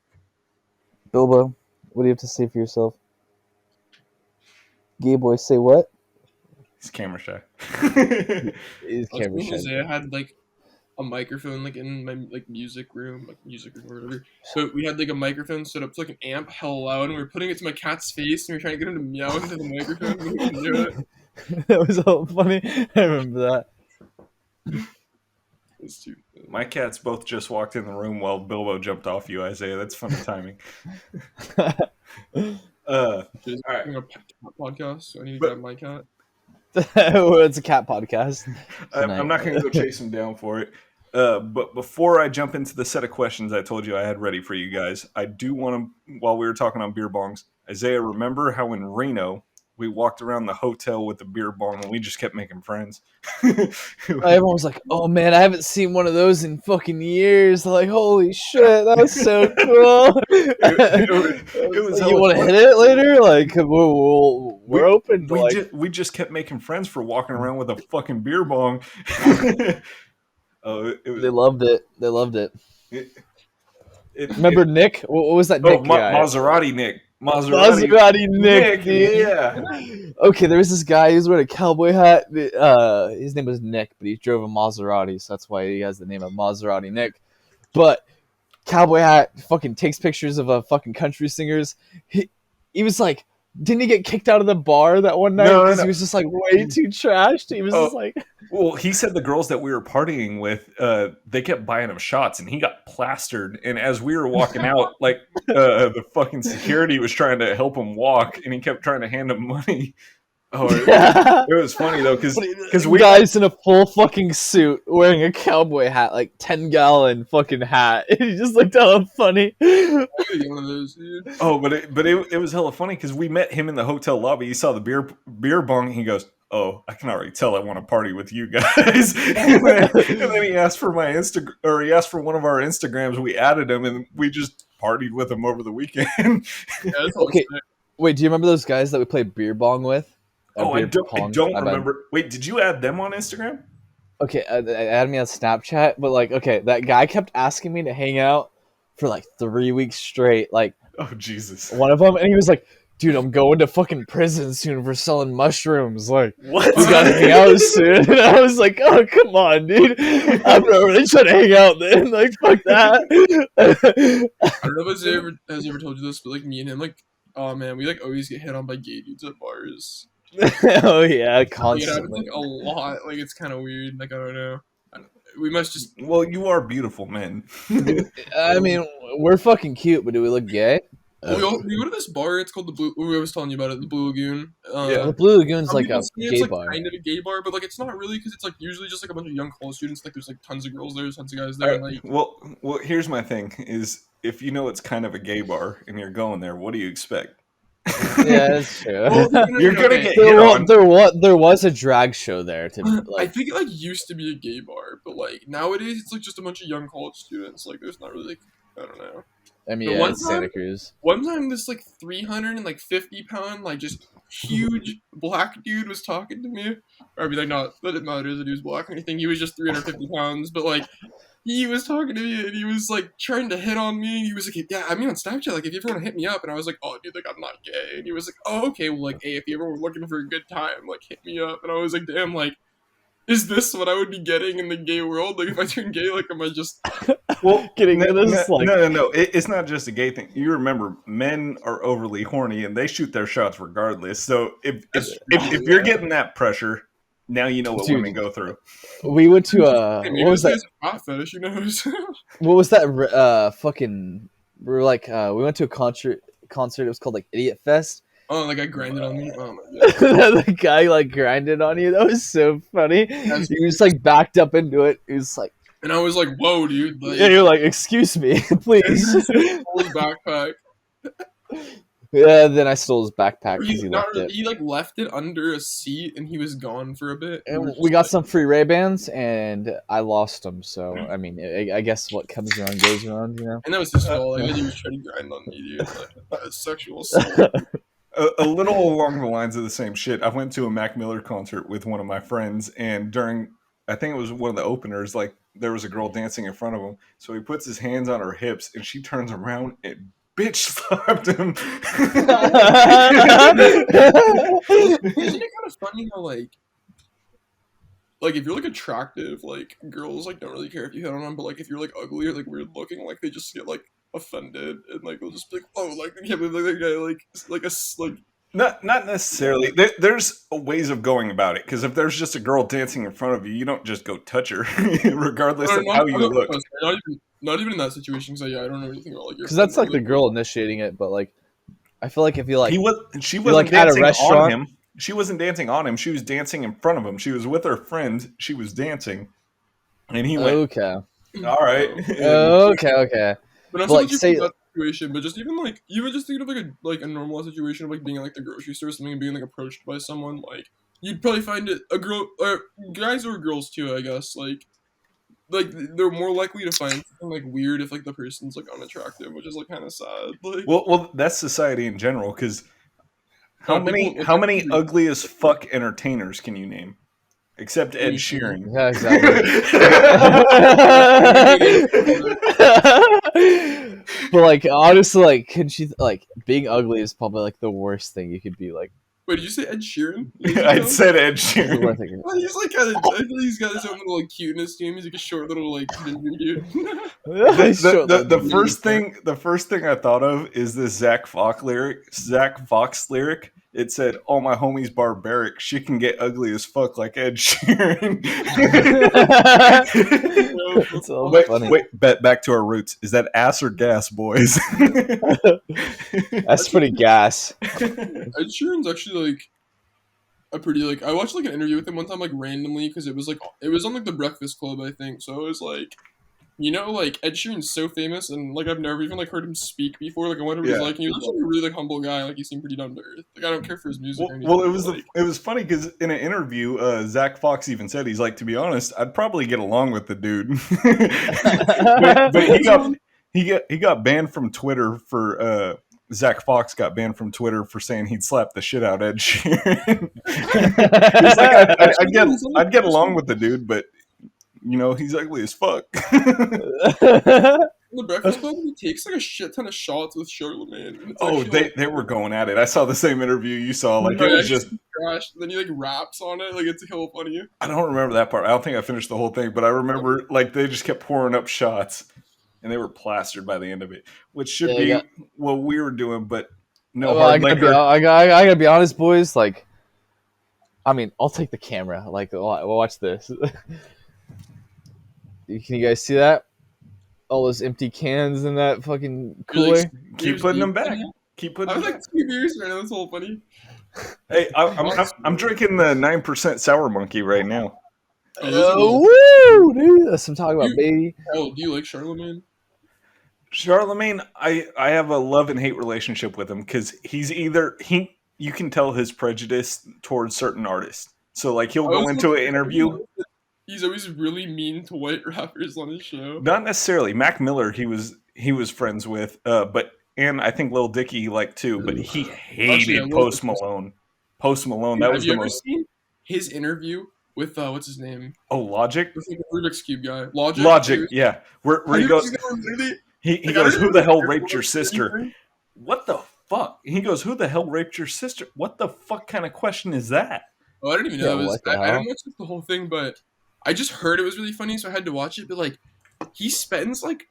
Bilbo, what do you have to say for yourself? Gay boy, say what? He's camera shy. Is camera shy. I had like a microphone like in my like music room or whatever. So we had like a microphone set up to like an amp hell loud, and we were putting it to my cat's face, and we were trying to get him to meow into the microphone, but we couldn't do it. That was so funny. I remember that. It was too. My cats both just walked in the room while Bilbo jumped off you, Isaiah. That's funny timing. All right. A cat podcast, so I need to grab my cat. It's a cat podcast. I'm not going to go chase him down for it. But before I jump into the set of questions I told you I had ready for you guys, I do want to, while we were talking on beer bongs, Isaiah, remember how in Reno we walked around the hotel with the beer bong and we just kept making friends? Everyone was like, "Oh man, I haven't seen one of those in fucking years." Like, holy shit, that was so cool. It was Like, you want to hit it later? Like, we're open. We just kept making friends for walking around with a fucking beer bong. Oh, They loved it. They loved it. Remember Nick? What was that Nick guy? Maserati Nick. Maserati Nick, dude. Yeah. Okay, there was this guy who was wearing a cowboy hat. His name was Nick, but he drove a Maserati, so that's why he has the name of Maserati Nick. But cowboy hat, fucking takes pictures of fucking country singers. He was like, didn't he get kicked out of the bar that one night because he was just like way too trashed? He was just like, well, he said the girls that we were partying with, they kept buying him shots, and he got plastered. And as we were walking out, like the fucking security was trying to help him walk, and he kept trying to hand him money. Oh, it was funny though, because we guys in a full fucking suit wearing a cowboy hat, like 10-gallon fucking hat. He just looked hella funny. One of those, dude. Oh, but it was hella funny because we met him in the hotel lobby. He saw the beer bong. And he goes, "Oh, I can already tell I want to party with you guys." and then he asked for my he asked for one of our Instagrams. We added him, and we just partied with him over the weekend. Yeah, okay, wait, do you remember those guys that we played beer bong with? Oh, I don't remember. Wait, did you add them on Instagram? Okay, add me on Snapchat, but like, okay, that guy kept asking me to hang out for like 3 weeks straight. Like, oh Jesus, one of them, and he was like, dude, I'm going to fucking prison soon for selling mushrooms. Like, What? we gotta hang out soon. And I was like, oh, come on, dude. I'm not really trying to hang out then. Like, fuck that. I don't know if has he ever told you this, but like me and him, like, oh man, we like always get hit on by gay dudes at bars. Oh, yeah, Like, it happens constantly. like a lot. Like, it's kind of weird. Like, I don't know. We must just. Well, you are beautiful men. I mean, we're fucking cute, but do we look gay? We go to this bar. It's called the Blue. We was telling you about it, the Blue Lagoon. Yeah. The Blue Lagoon's Some like people a say it's gay like bar. kind of a gay bar, but like it's not really because it's like usually just like a bunch of young college students. Like there's like tons of girls there, tons of guys there. And, like Well, here's my thing: is if you know it's kind of a gay bar and you're going there, what do you expect? Yeah, that's true. You're gonna get there, hit wa- on. there was a drag show there. To I like, think it like used to be a gay bar, but like nowadays it's like just a bunch of young college students. Like there's not really like I don't know. I mean, the yeah, one it's Santa time- Cruz. One time this like 350-pound like just huge black dude was talking to me. Or I mean like not that it matters that he was black or anything. He was just 350 pounds, but like he was talking to me and he was like trying to hit on me. He was like, yeah, I mean on Snapchat, like if you ever want to hit me up, and I was like, oh dude, like I'm not gay. And he was like, oh okay, well like hey, if you ever were looking for a good time, like hit me up. And I was like, damn, like is this what I would be getting in the gay world? Like if I turn gay, like am I just Well, Getting no, this, like- no. It's not just a gay thing. You remember, men are overly horny and they shoot their shots regardless. So if you're getting that pressure, now you know what Dude. women go through. We went to Hey, maybe what was this that? guy's a hot fetish, who knows? What was that? Fucking. We were like, we went to a concert. It was called like Idiot Fest. Oh, like I grinded on me. Oh my god. The guy like grinded on you. That was so funny. He was like backed up into it. He was like, And I was like, whoa, dude. Like, yeah, you're like, excuse me, please. stole his backpack. Yeah. Then I stole his backpack because He, he not left really, it. he like left it under a seat and he was gone for a bit. And we got some free Ray-Bans, and I lost them. So I mean, I guess what comes around goes around, you know. And that was his fault. Like, he was trying to grind on me, dude. Like, sexual assault. A little along the lines of the same shit. I went to a Mac Miller concert with one of my friends, and during, I think it was one of the openers, like there was a girl dancing in front of him. So he puts his hands on her hips, and she turns around and bitch slapped him. Isn't it kind of funny how like if you're like attractive, like girls like don't really care if you hit on them, but like if you're like ugly or like weird looking, like they just get like offended and like they'll just be like, oh, like I can't believe that guy like Not necessarily. There's ways of going about it, because if there's just a girl dancing in front of you, you don't just go touch her, regardless of how you look. Not even in that situation, because I don't know anything about like your. Because that's friend, like the girl initiating it, but like, I feel like if you like, She you're, wasn't like, at a dancing on restaurant- him. She wasn't dancing on him. She was dancing in front of him. She was with her friend. She was dancing, and he went, okay, "All right." okay. But not But, so like, much say- even that situation, but just even just thinking of like a normal situation of like being at like the grocery store or something and being like approached by someone, like you'd probably find it a girl or guys or girls too, I guess, like they're more likely to find something like weird if like the person's like unattractive, which is like kind of sad. Like Well, that's society in general. Because how No, many people- how many ugly as fuck entertainers can you name? Except Ed Sheeran. Yeah, exactly. But like, honestly, like, can she like being ugly is probably like the worst thing you could be like. wait, did you say Ed Sheeran? I said Ed Is the Sheeran. worst thing. Well, he's like kind of. I feel like he's got his own little like cuteness to him. He's like a short little like ginger dude. The first thing I thought of is this Zach Fox lyric. It said, "All my homies barbaric. She can get ugly as fuck like Ed Sheeran." It's all wait, funny. back to our roots. Is that ass or gas, boys? That's pretty gas. Ed Sheeran's actually like a pretty like I watched like an interview with him one time like randomly because it was on like the Breakfast Club, I think. So it was like, you know, like Ed Sheeran's so famous and like I've never even like heard him speak before. Like I wonder what he's Yeah. like. And he was actually a really like humble guy. Like he seemed pretty down to earth. Like I don't care for his music. or anything, Well, but, it was funny because in an interview, Zach Fox even said, he's like, to be honest, I'd probably get along with the dude, but he got banned from Twitter for Zach Fox got banned from Twitter for saying he'd slap the shit out of Ed Sheeran. He's like, I'd get along with the dude, but you know he's ugly as fuck. in the Breakfast Club, he takes like a shit ton of shots with Charlemagne. And it's Oh, actually, like, they were going at it. I saw the same interview you saw. Like, it was just. trash. Then he like raps on it. Like, it's hella funny. I don't remember that part. I don't think I finished the whole thing, but I remember like they just kept pouring up shots, and they were plastered by the end of it, which should be what we were doing. But no hard liquor. I gotta be honest, boys. Like, I mean, I'll take the camera. Like, watch this. Can you guys see that? All those empty cans in that fucking cooler. Keep putting them back. Keep putting. I was them like 2 beers right now. That's all funny. Hey, I'm drinking the 9% Sour Monkey right now. Woo, dude! That's some talk about, baby. Oh, do you like Charlemagne? Charlemagne, I have a love and hate relationship with him because he's either you can tell his prejudice towards certain artists. So like he'll go into an interview. He's always really mean to white rappers on his show. Not necessarily. Mac Miller, he was friends with, and I think Lil Dicky he liked too, but he hated Post Malone. Post Malone, that was the most. Have you ever seen his interview with what's his name? Oh, Logic. With like the Rubik's Cube guy. Logic. Logic, yeah. Where he goes. He goes, "Who the hell raped your sister?" What the fuck? He goes, "Who the hell raped your sister?" What the fuck kind of question is that? Oh, I didn't even know that was. I didn't watch the whole thing, but I just heard it was really funny, so I had to watch it. But like, he spends like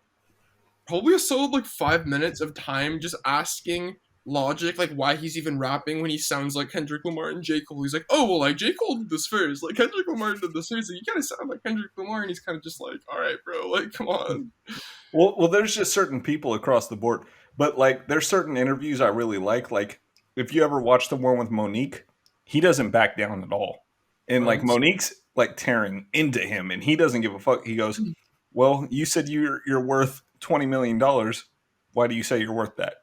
probably a solid like 5 minutes of time just asking Logic like why he's even rapping when he sounds like Kendrick Lamar and J. Cole. He's like, "Oh well, like J. Cole did this first. Like Kendrick Lamar did this first. Like, you kind of sound like Kendrick Lamar," and he's kind of just like, "All right, bro, like come on." Well, there's just certain people across the board, but like there's certain interviews I really like. Like if you ever watch the one with Monique, he doesn't back down at all, and like Monique's like tearing into him, and he doesn't give a fuck. He goes, "Well, you said you're worth $20 million. Why do you say you're worth that?"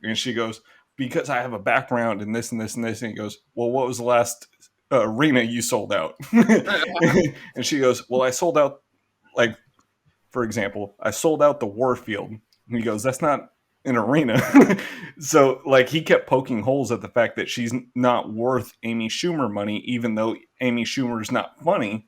And she goes, "Because I have a background in this and this and this." And he goes, "Well, what was the last arena you sold out?" And she goes, "Well, I sold out, like, for example, I sold out the Warfield." And he goes, "That's not an arena." So, like, he kept poking holes at the fact that she's not worth Amy Schumer money, even though Amy Schumer's not funny.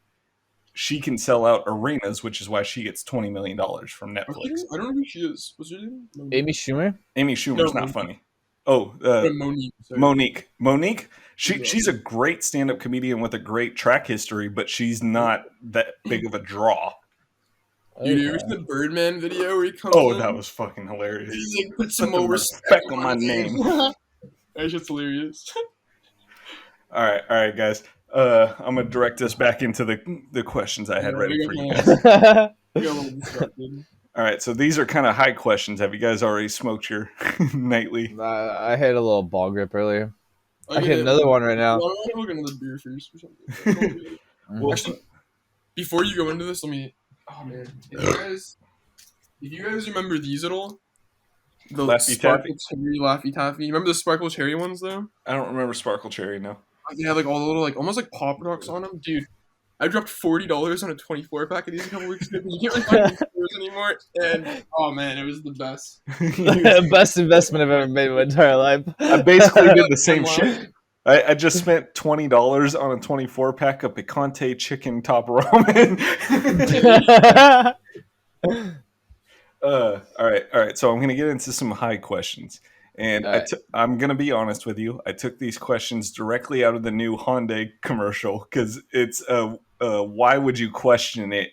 She can sell out arenas, which is why she gets $20 million from Netflix. I don't know who she is. What's her name? Amy Schumer? Amy Schumer's not funny. Oh, Monique. Sorry. Monique. She's a great stand-up comedian with a great track history, but she's not that big of a draw. Dude, you ever seen the Birdman video where he comes in? That was fucking hilarious. He's like, "Put some more respect on my name." That shit's hilarious. All right, guys. I'm gonna direct us back into the questions I had ready for you guys. I got a little distracted. All right, so these are kind of high questions. Have you guys already smoked your nightly? I had a little ball grip earlier. I hit another one right now. Well, I'm looking at the beer first or something. Well, actually, before you go into this, let me. Oh man, if you guys remember these at all? The Laffy Sparkle Cherry Laffy Taffy. You remember the Sparkle Cherry ones though? I don't remember Sparkle Cherry. No. They had like all the little like almost like pop rocks on them, dude. I dropped $40 on a 24 pack of these a couple weeks ago. You can't really find these stores anymore, and oh man, it was the best. Best investment I've ever made in my entire life. I basically did the same shit. I just spent $20 on a 24 pack of picante chicken top ramen. All right. So I'm gonna get into some high questions, and I'm gonna be honest with you. I took these questions directly out of the new Hyundai commercial because it's why would you question it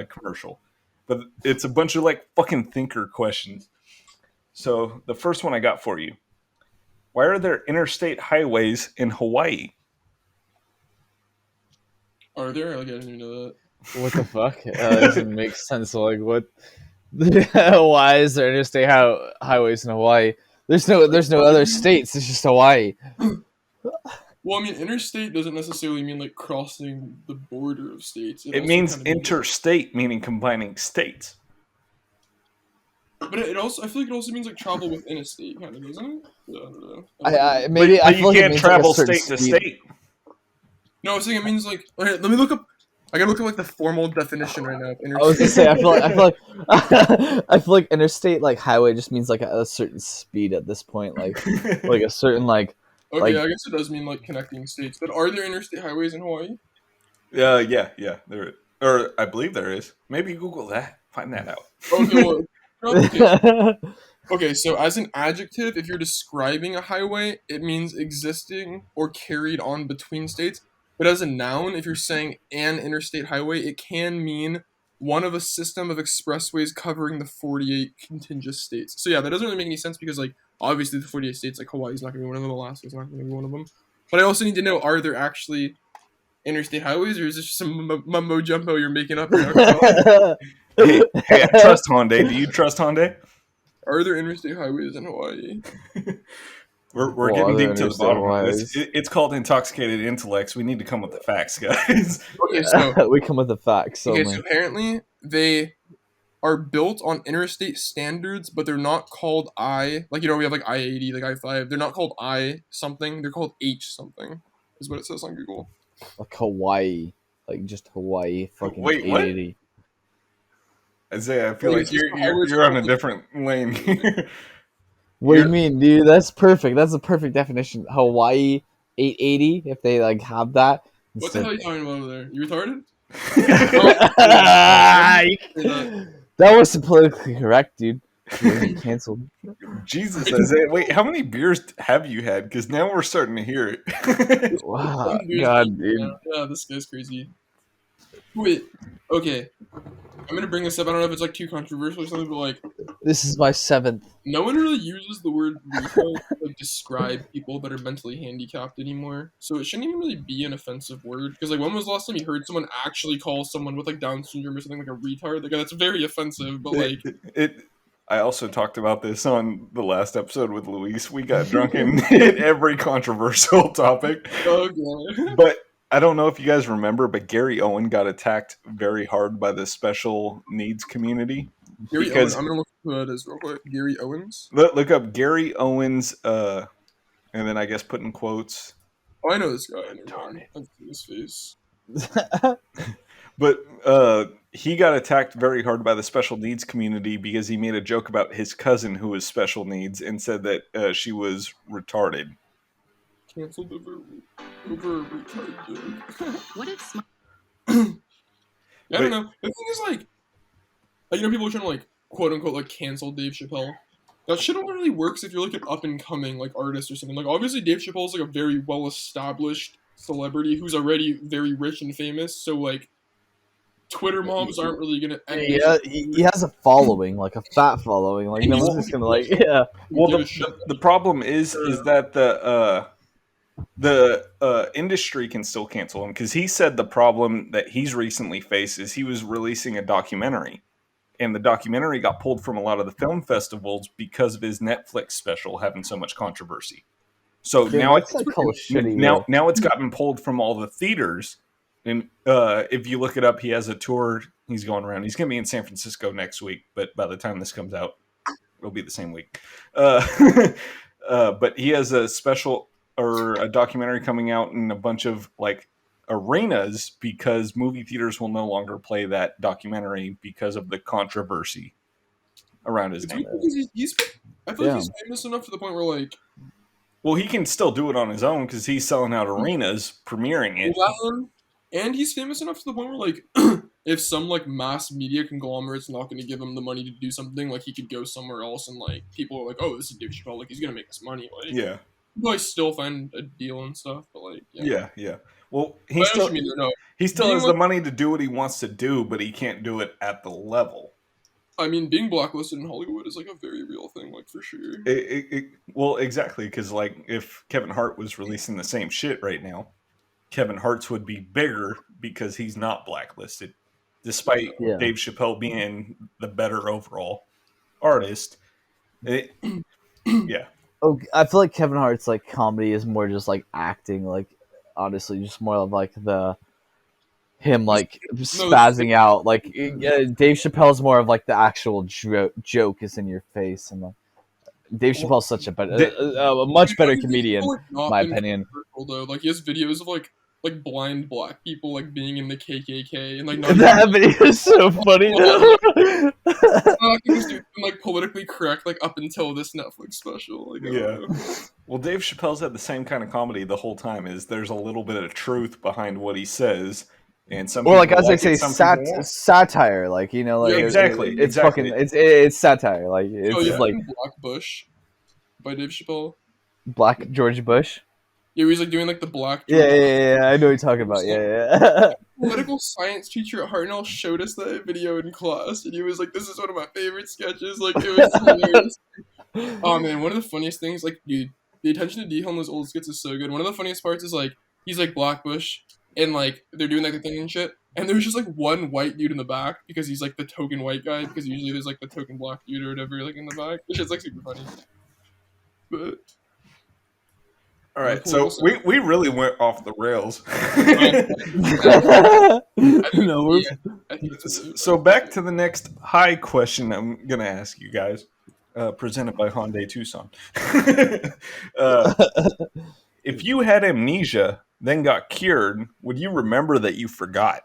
commercial, but it's a bunch of like fucking thinker questions. So the first one I got for you: why are there interstate highways in Hawaii? Are there? Like, I didn't even know that. What the fuck? That doesn't make sense. Like, what? Why is there interstate highways in Hawaii? There's no other states. It's just Hawaii. Well, I mean, interstate doesn't necessarily mean like crossing the border of states. It means interstate, meaning combining states. But it also, I feel like it also means like travel within a state, kind of, doesn't it? Yeah, I don't know. I feel you like can't travel like state to state. No, I was saying it means like. Okay, let me look up. I gotta look at like the formal definition right now. I was gonna say I feel like I feel like interstate like highway just means like a certain speed at this point, like a certain like. Okay, like, I guess it does mean like connecting states. But are there interstate highways in Hawaii? Yeah, there, or I believe there is. Maybe Google that, find that out. Okay, well, Okay, so as an adjective, if you're describing a highway, it means existing or carried on between states. But as a noun, if you're saying an interstate highway, it can mean one of a system of expressways covering the 48 contiguous states. So yeah, that doesn't really make any sense because like obviously the 48 states, like Hawaii's not gonna be one of them, Alaska's not gonna be one of them. But I also need to know, are there actually interstate highways, or is this just some mumbo jumbo you're making up here? Hey, I trust Hyundai. Do you trust Hyundai? Are there interstate highways in Hawaii? We're getting deep to the bottom of this. It's called Intoxicated Intellects. We need to come with the facts, guys. Okay, so we come with the facts. okay, so apparently they are built on interstate standards, but they're not called I. Like, you know, we have like I-80, like I-5. They're not called I something. They're called H something, is what it says on Google. Like Hawaii. Like just Hawaii. Fucking Wait, what? 880. Isaiah, I feel like you're on a different lane here. What do you mean, dude? That's perfect. That's a perfect definition. Hawaii 880, if they like have that. What the hell are you talking about over there? You retarded? That wasn't politically correct, dude. You're getting canceled. Jesus, Isaiah. Wait, how many beers have you had? Because now we're starting to hear it. Wow, God, dude. Yeah, this guy's crazy. Wait, okay. I'm gonna bring this up. I don't know if it's like too controversial or something, but like, this is my 7th. No one really uses the word retard to like, describe people that are mentally handicapped anymore. So it shouldn't even really be an offensive word. Because like, when was the last time you heard someone actually call someone with like Down syndrome or something like a retard? Like that's very offensive. But like, I also talked about this on the last episode with Luis. We got drunk and hit every controversial topic. Okay. But I don't know if you guys remember, but Gary Owen got attacked very hard by the special needs community. Gary Owens. I'm gonna look who that is real quick. Gary Owens. Look up Gary Owens, and then I guess put in quotes. Oh, I know this guy. Darn it. I see his face. But he got attacked very hard by the special needs community because he made a joke about his cousin who was special needs and said that she was retarded. Canceled over retarded joke. What if? I don't know. The thing is, like, you know, people are trying to like quote unquote like cancel Dave Chappelle. That shit only really works if you're like an up and coming like artist or something. Like, obviously, Dave Chappelle is like a very well established celebrity who's already very rich and famous. So like, Twitter mobs aren't really gonna. Yeah, he has a following, like a fat following. Like no one's just gonna like, yeah. Well, the problem is that the industry can still cancel him because he said the problem that he's recently faced is he was releasing a documentary, and the documentary got pulled from a lot of the film festivals because of his Netflix special having so much controversy. So now it's now it's gotten pulled from all the theaters. And if you look it up, he has a tour. He's going around. He's going to be in San Francisco next week, but by the time this comes out, it'll be the same week. But he has a special or a documentary coming out in a bunch of like arenas because movie theaters will no longer play that documentary because of the controversy around his name. I feel like he's famous enough to the point where like, well, he can still do it on his own because he's selling out arenas, premiering it. And he's famous enough to the point where, like, if some, like, mass media conglomerate's not going to give him the money to do something, like, he could go somewhere else and, like, people are like, oh, this is Dave Chappelle, like, he's going to make us money. Like, yeah. People, like, still find a deal and stuff, but, like, yeah. Well, he still has the money to do what he wants to do, but he can't do it at the level. I mean, being blacklisted in Hollywood is, like, a very real thing, like, for sure. Well, exactly, because, like, if Kevin Hart was releasing the same shit right now, Kevin Hart's would be bigger because he's not blacklisted, despite Dave Chappelle being the better overall artist. Yeah. Oh, I feel like Kevin Hart's like comedy is more just like acting, like honestly, just more of like him like spazzing out. Like Dave Chappelle's more of like the actual joke is in your face, and like Dave Chappelle's such a much better comedian, in my opinion. Though, like he has videos of like blind black people like being in the KKK and like that video is so funny. He's doing like politically correct like up until this Netflix special. Like, well, Dave Chappelle's had the same kind of comedy the whole time. Is there's a little bit of truth behind what he says, And some Or people like as they like say, it, some people won't. satire. Like you know, like Yeah, exactly, It's exactly. fucking. It's satire. Like Oh, it's yeah, like Black Bush by Dave Chappelle. Black George Bush. Yeah, he was like doing like the Black Yeah, George yeah. I know what you're talking about. Yeah. Political science teacher at Hartnell showed us that video in class, and he was like, "This is one of my favorite sketches." Like, it was hilarious. Oh man, one of the funniest things, like, dude, the attention to detail in those old skits is so good. One of the funniest parts is like he's like Black Bush, and like they're doing like the thing and shit, and there's just like one white dude in the back because he's like the token white guy because usually there's like the token black dude or whatever like in the back. Which is like super funny. But All right, so we really went off the rails. No, we're I think it's really So back to the next high question I'm gonna ask you guys, presented by Hyundai Tucson. If you had amnesia, then got cured, would you remember that you forgot?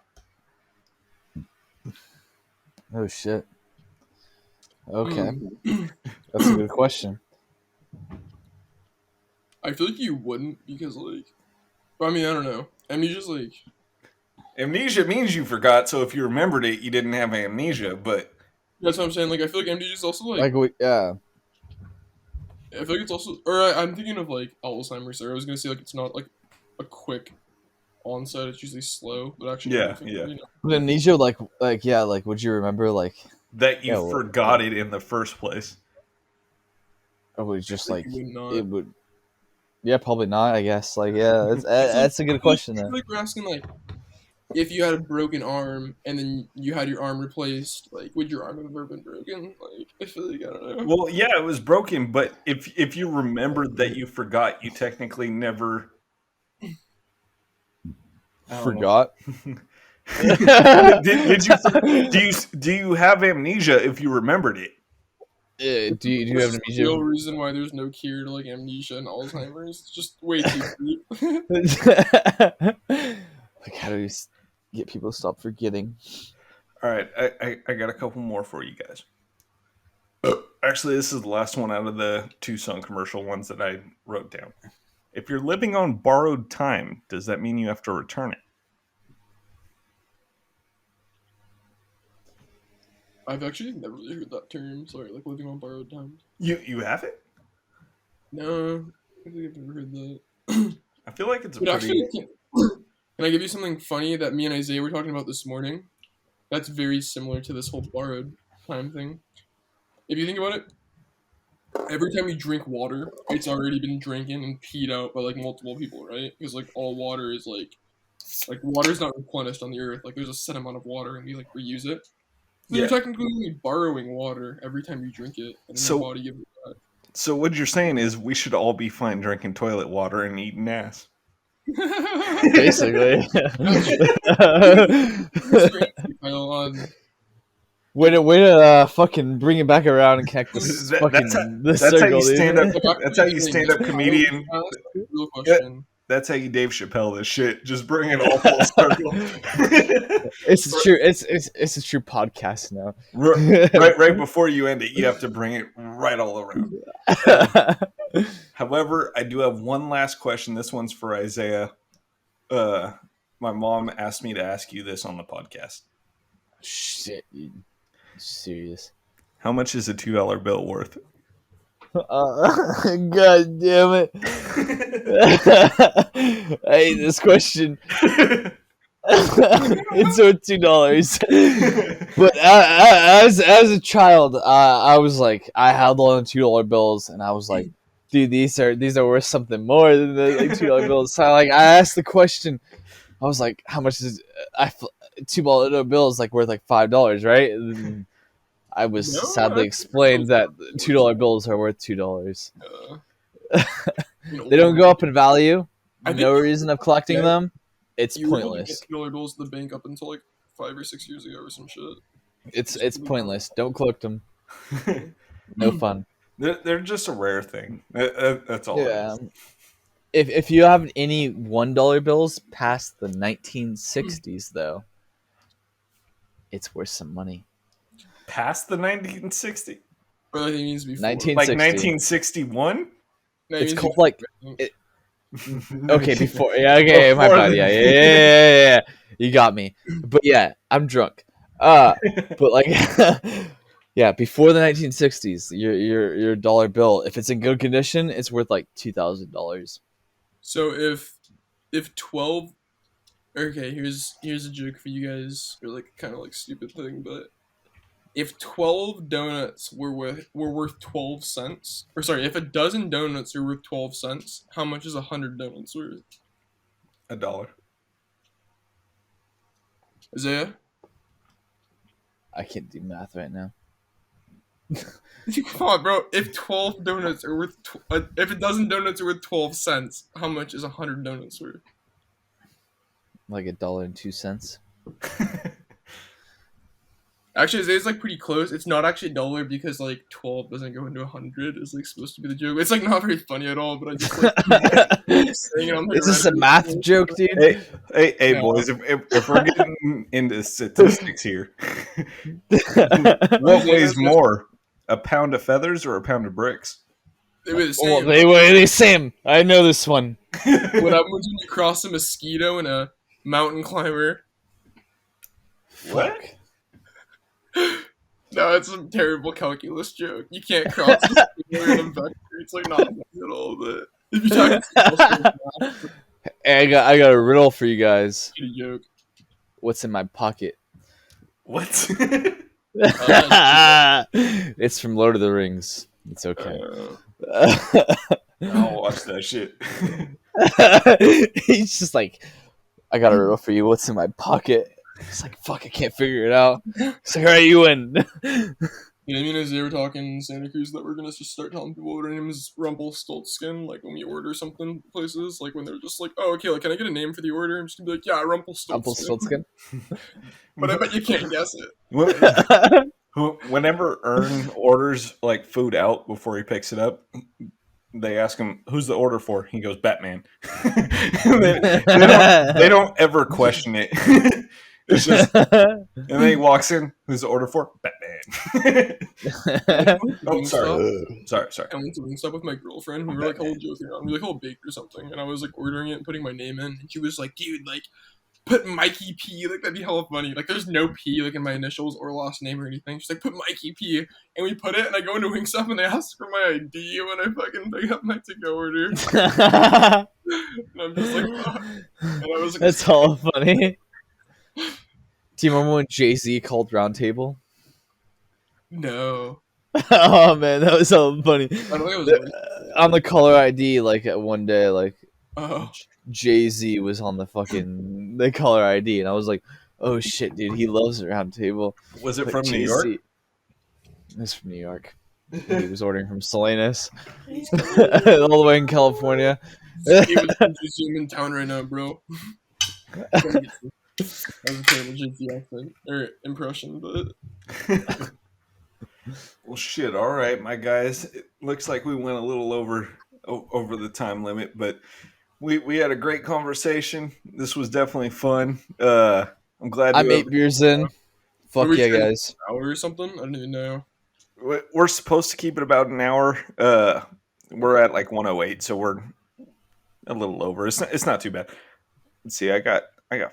Oh shit. Okay, that's a good question. I feel like you wouldn't because like, I mean I don't know. Amnesia's like Amnesia means you forgot, so if you remembered it, you didn't have amnesia. But that's what I'm saying. Like I feel like amnesia's also Like we, yeah. I feel like it's also, or I'm thinking of like Alzheimer's. Or I was gonna say like it's not like a quick onset. It's usually slow, but actually, Yeah, you know. But amnesia, like yeah, like would you remember like? that you Yeah, well, forgot it in the first place. Or would just like You would not. it would? Yeah, probably not. I guess. Like yeah, that's a good question. Then. Like we're asking like, if you had a broken arm and then you had your arm replaced, like would your arm have ever been broken? Like I feel like I don't know. Well, yeah, it was broken, but if you remembered that you forgot, you technically never I don't know. Forgot. did you do you have amnesia if you remembered it? Do you have That's the amnesia? real reason why there's no cure to like amnesia and Alzheimer's. It's just way too deep. Like how do we get people to stop forgetting? All right, I got a couple more for you guys. Actually, this is the last one out of the Tucson commercial ones that I wrote down. If you're living on borrowed time, does that mean you have to return it? I've actually never really heard that term. Sorry, like living on borrowed time. You have it? No, I think I've never heard that. I feel like it's a But pretty. actually, can I give you something funny that me and Isaiah were talking about this morning? That's very similar to this whole borrowed time thing. If you think about it, every time you drink water, it's already been drinking and peed out by like multiple people, right? Because like all water is like water is not replenished on the earth. Like there's a set amount of water and we like reuse it. So Yeah. you're technically only borrowing water every time you drink it, and then So- your body gives it back. So what you're saying is we should all be fine drinking toilet water and eating ass. Basically. Way to fucking bring it back around and connect this fucking this That's how circle, you dude. stand up. That's how you stand up comedian. Real question. That's how you Dave Chappelle this shit. Just bring it all full circle. It's true. It's a true podcast now. right before you end it, you have to bring it right all around. However, I do have one last question. This one's for Isaiah. My mom asked me to ask you this on the podcast. Shit, you serious? How much is a $2 bill worth? God damn it! I hate this question. It's worth $2. But as a child, I was like, I held on to $2 bills, and I was like, dude, these are worth something more than the like, $2 bills. So I asked the question. I was like, how much is $2 bill is like worth like $5, right? And I was No, sadly explained that $2 bills are worth $2. They don't go up in value. I think No reason of collecting yeah, them. It's you were able to pointless. get $2 bills at the bank up until like 5 or 6 years ago or some shit. It's pointless. Don't collect them. No fun. They're just a rare thing. That's all. Yeah. If you have any $1 bills past the 1960s, though, it's worth some money. Past the 1960, Or I think it means before. 1960. like 1961. No, it It's means called before. like okay before. Yeah, okay, my Before bad. the- Yeah. You got me. But yeah, I'm drunk. But like, yeah, before the 1960s, your dollar bill, if it's in good condition, it's worth like $2,000. So if 12, okay, here's a joke for you guys, or like kind of like stupid thing, but if 12 donuts were worth 12 cents, or sorry, if a dozen donuts are worth 12 cents, how much is 100 donuts worth? $1. Isaiah? I can't do math right now. Come on, bro. If 12 donuts are worth, if a dozen donuts are worth 12 cents, how much is 100 donuts worth? Like $1.02. Actually, Isaiah's like pretty close. It's not actually a dollar because like 12 doesn't go into 100. It's like supposed to be the joke. It's like not very funny at all, but I just like saying it on the Is this a math joke, dude? Hey, No. boys! If we're getting into statistics here, what weighs more, a pound of feathers or a pound of bricks? It was the Well, same. they were the same. I know this one. What happens when you cross a mosquito and a mountain climber? What? Fuck. No, it's a terrible calculus joke. You can't cross a mosquito and a vector. It's like not funny at all. But if you talk about math, Hey, I got a riddle for you guys. it's a joke. What's in my pocket? What? It's from Lord of the Rings. It's okay. I'll watch that shit. He's just like, I got a riddle for you. What's in my pocket? It's like, fuck, I can't figure it out. It's like, all right, you win. Yeah, me and Isaiah were talking in Santa Cruz that we're gonna just start telling people what our name is Rumpelstiltskin, like when we order something places, like when they're just like, oh, okay, like can I get a name for the order? I'm just gonna be like, yeah, Rumpelstiltskin. But I bet you can't guess it. Whenever Ern orders like food out before he picks it up, they ask him, "Who's the order for?" He goes, "Batman." they don't ever question it. It's just, and then he walks in. Who's the order for? Batman. Oh, sorry. I went to Wingstop with my girlfriend. We were like all joking around. We were like all baked or something, and I was like ordering it and putting my name in, and she was like, "Dude, like." Put Mikey P, like that'd be hella funny. Like there's no P like in my initials or last name or anything. She's like, put Mikey P, and we put it, and I go into Wingstop and they ask for my ID when I fucking pick up my to-go order. And I'm just like, fuck. And I was like, That's all funny. Do you remember when Jay-Z called Roundtable? no. Oh man, that was so funny. I don't think it was. On the caller ID, like one day, like Oh, Jay-Z was on the caller ID, and I was like, oh shit, dude, he loves Roundtable. Was it Like, from New Jay-Z. York? It's from New York. He was ordering from Salinas, all the way in California. he was Zoom in town right now, bro. That was a terrible JT accent or impression, but Well, shit. All right, my guys. It looks like we went a little over the time limit, but we had a great conversation. This was definitely fun. I'm glad I'm 8 beers in. Fuck we yeah, trying- guys. an hour or something. I don't even know. We're supposed to keep it about an hour. We're at like 108, so we're a little over. It's not too bad. Let's see. I got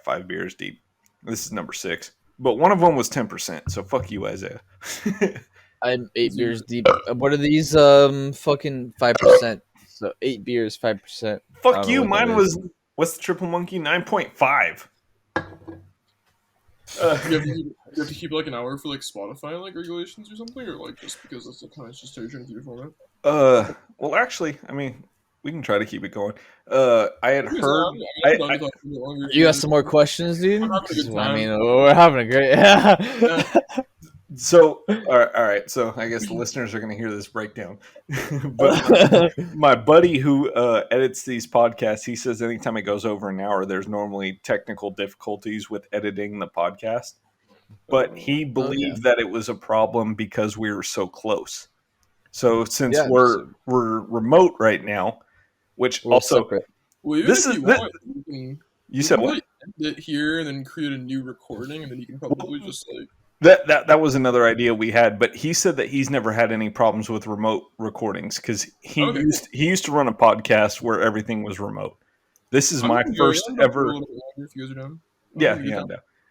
5 beers deep. This is number 6, but one of them was 10%. So fuck you, Isaiah. I'm 8 beers deep. What are these? Fucking 5%. So 8 beers, 5%. I Fuck don't you. know what that Mine is. was what's the triple monkey? 9.5. You have to keep like an hour for like Spotify like regulations or something, or like just because that's the kind of just how you're trying to keep it format. Well, actually, I mean, we can try to keep it going. I had heard. I'm done talking a bit longer. You got some more questions, dude? I'm having a good I time. mean, we're having a great. So, all right. So, I guess the listeners are going to hear this breakdown. But my buddy who edits these podcasts, he says anytime it goes over an hour, there's normally technical difficulties with editing the podcast. But he believed that it was a problem because we were so close. So, since Yeah, we're remote right now, which We're also separate. Well, even This if is- you want, you said can, what? like, end it here and then create a new recording, and then you can probably just like. That was another idea we had, but he said that he's never had any problems with remote recordings because he Okay. used to run a podcast where everything was remote. This is my first ever. If you guys are done. Yeah, good yeah, time.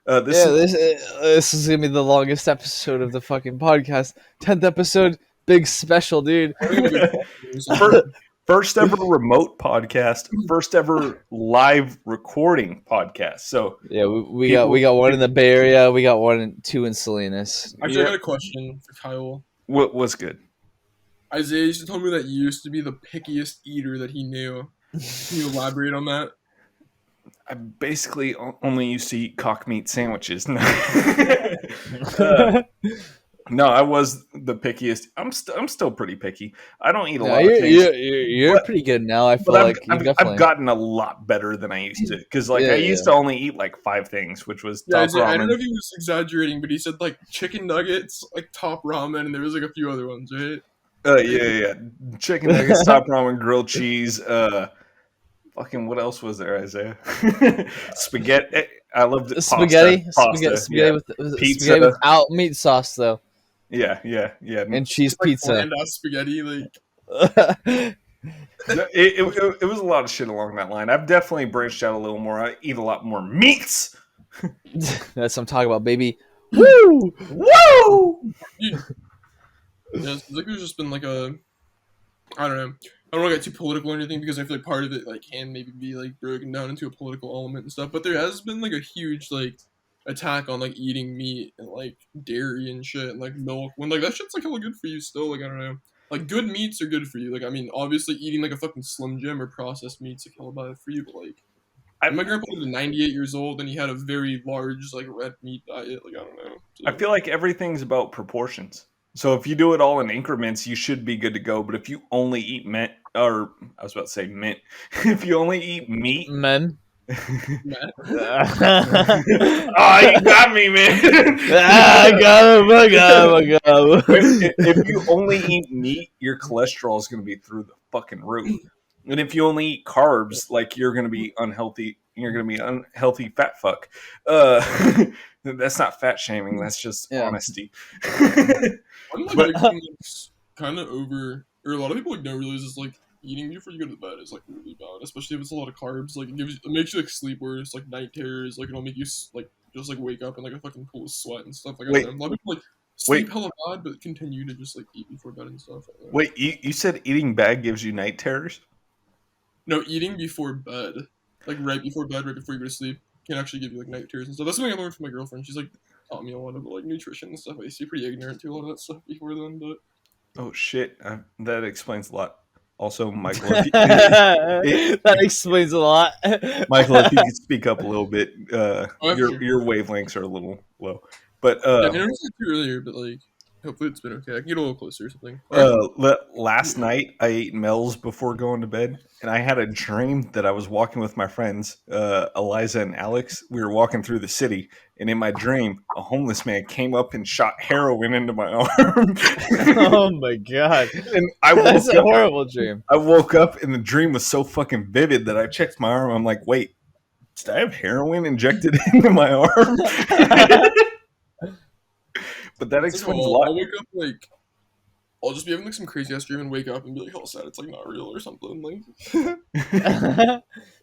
no. This is this is gonna be the longest episode of the fucking podcast. 10th episode, big special, dude. We're gonna go or something. first ever remote podcast, first ever live recording podcast. So Yeah, we People- got one in the Bay Area. We got two in Salinas. Actually, yeah, I got a question for Kyle. what was good? Isaiah used to tell me that you used to be the pickiest eater that he knew. Can you elaborate on that? I basically only used to eat cock meat sandwiches. No, I was the pickiest. I'm still pretty picky. I don't eat a No, lot of things. you're But- pretty good now. I feel But like you I've definitely. gotten a lot better than I used to. Because like Yeah, I used to only eat like 5 things, which was Yeah, top Isaiah, I don't know ramen. if he was exaggerating, but he said like chicken nuggets, like top ramen, and there was like a few other ones, right? Yeah. Chicken nuggets, top ramen, grilled cheese. Fucking what else was there, Isaiah? Spaghetti. I loved it. Spaghetti, Pasta. spaghetti Yeah. with Pizza. spaghetti without meat sauce though, Yeah. and cheese Like pizza. bland-ass spaghetti, like No, it was a lot of shit along that line. I've definitely branched out a little more. I eat a lot more meats. That's what I'm talking about, baby. Woo! Woo! yeah, it's like there's just been like a, I don't know. I don't want to get too political or anything because I feel like part of it like can maybe be like broken down into a political element and stuff. But there has been like a huge like attack on like eating meat and like dairy and shit and like milk when like that shit's like hella good for you still. Like I don't know. Like good meats are good for you. Like I mean, obviously eating like a fucking Slim Jim or processed meats like hella bad for you. But like, my grandpa was 98 years old and he had a very large like red meat diet. Like I don't know. So, I feel like everything's about proportions. So if you do it all in increments, you should be good to go. But if you only eat mint, or I was about to say mint, if you only eat meat, Men. Matt, oh, you got me, man. I got him. I got him. I got him. If you only eat meat, your cholesterol is going to be through the fucking roof. And if you only eat carbs, like you're going to be unhealthy. You're going to be unhealthy fat fuck. That's not fat shaming. That's just Yeah. honesty. I'm like, But- kind of over, or a lot of people like don't realize is like eating before you go to bed is like really bad, especially if it's a lot of carbs. Like it makes you like sleep worse, like night terrors. Like it'll make you like just like wake up in like a fucking pool of sweat and stuff. Like I Wait. don't know. A lot of people like sleep hella bad, but continue to just like eat before bed and stuff. I don't know. Wait, you said eating bad gives you night terrors? No, eating before bed, like right before bed, right before you go to sleep, can actually give you like night terrors and stuff. That's something I learned from my girlfriend. She's like taught me a lot of like nutrition and stuff. I used to be pretty ignorant to a lot of that stuff before then, but Oh shit, that explains a lot. Also, Michael, if you, That explains a lot. Michael, if you could speak up a little bit, sure. your wavelengths are a little low. But yeah, I noticed it too earlier, but like hopefully it's been okay. I can get a little closer or something. last night I ate Mel's before going to bed, and I had a dream that I was walking with my friends, Eliza and Alex. We were walking through the city, and in my dream, a homeless man came up and shot heroin into my arm. Oh my god, And I that's woke a up. horrible dream. I woke up, and the dream was so fucking vivid that I checked my arm. I'm like, wait, did I have heroin injected into my arm? But that explains a I'll lot. wake up like I'll just be having like some crazy ass dream and wake up and be like, "Hell, sad, it's like not real or something." Like,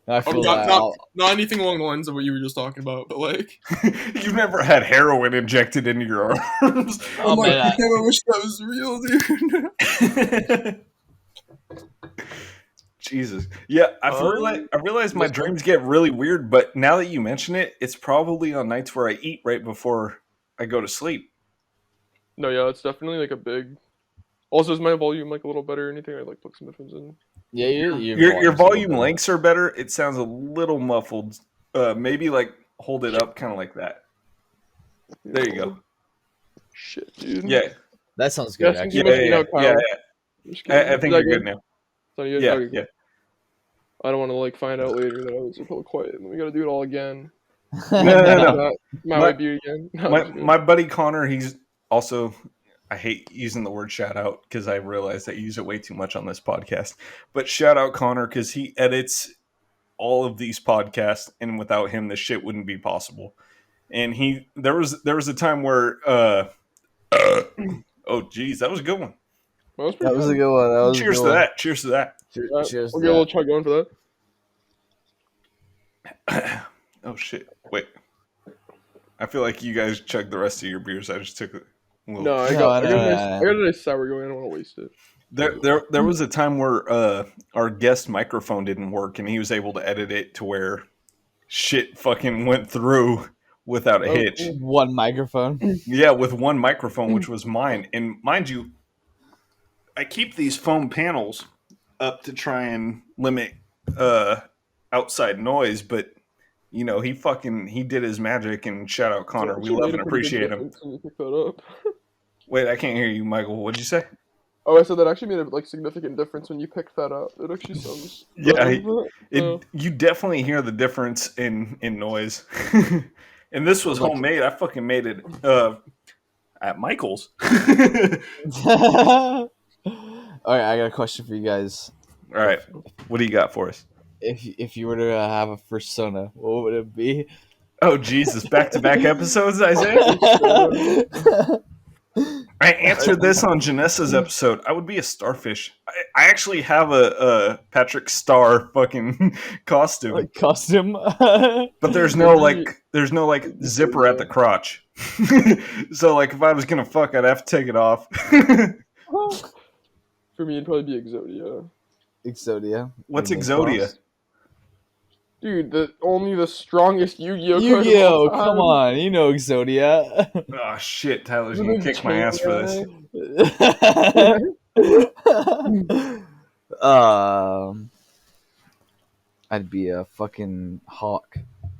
I feel not, that. not anything along the lines of what you were just talking about, but like, You've never had heroin injected into your arms. Oh, I'm like, man, damn, I wish that was real, dude. Jesus. Yeah, I realized my dreams get really weird, but now that you mention it, it's probably on nights where I eat right before I go to sleep. No, yeah, it's definitely like a big. Also, is my volume like a little better or anything? I like plug some headphones in. Yeah, Your volume lengths are better. It sounds a little muffled. Maybe like hold it up kind of like that. There you go. Shit, dude. Yeah. That sounds good. Yeah, Actually. You must be out, Kyle. yeah. Just kidding. I think Is you're that good now. So you- Yeah, okay, cool. yeah. I don't want to like find out later that I was hella quiet and we gotta do it all again. No. My My- way be again. No, I'm just kidding. My buddy Connor, he's also, I hate using the word shout out because I realize I use it way too much on this podcast. But shout out Connor because he edits all of these podcasts, and without him, this shit wouldn't be possible. And there was a time where, oh geez, that was a good one. Well, that was pretty That was a good one. That was Cheers a to good one. that. Cheers to that. Cheers. We'll to get a little that. chug going for that. Oh shit! Wait. I feel like you guys chugged the rest of your beers. I just took a little. No, I No, got no, a nice sour going. I don't want to waste it. There was a time where our guest microphone didn't work, and he was able to edit it to where shit fucking went through without a Oh, hitch. cool. One microphone. Yeah, with one microphone, which was mine. And mind you, I keep these foam panels up to try and limit outside noise, but you know, he did his magic, and shout out Connor. We love and appreciate him. When you pick that up. Wait, I can't hear you, Michael. What'd you say? Oh, I said that actually made a like significant difference when you picked that up. It actually sounds. Yeah, you definitely hear the difference in noise. And this was homemade. I fucking made it at Michael's. All right, I got a question for you guys. All right, what do you got for us? If you were to have a persona, what would it be? Oh Jesus! Back-to-back episodes, Isaiah. I answered this on Janessa's episode. I would be a starfish. I actually have a Patrick Star fucking costume, Like costume. but there's no zipper at the crotch. So like if I was gonna fuck, I'd have to take it off. For me, it'd probably be Exodia. Exodia. What's Maybe Exodia? boss. Dude, only the strongest Yu-Gi-Oh card of Yu-Gi-Oh! all time. Come on, you know Exodia. Oh shit! Tyler's gonna kick my ass for this. I'd be a fucking hawk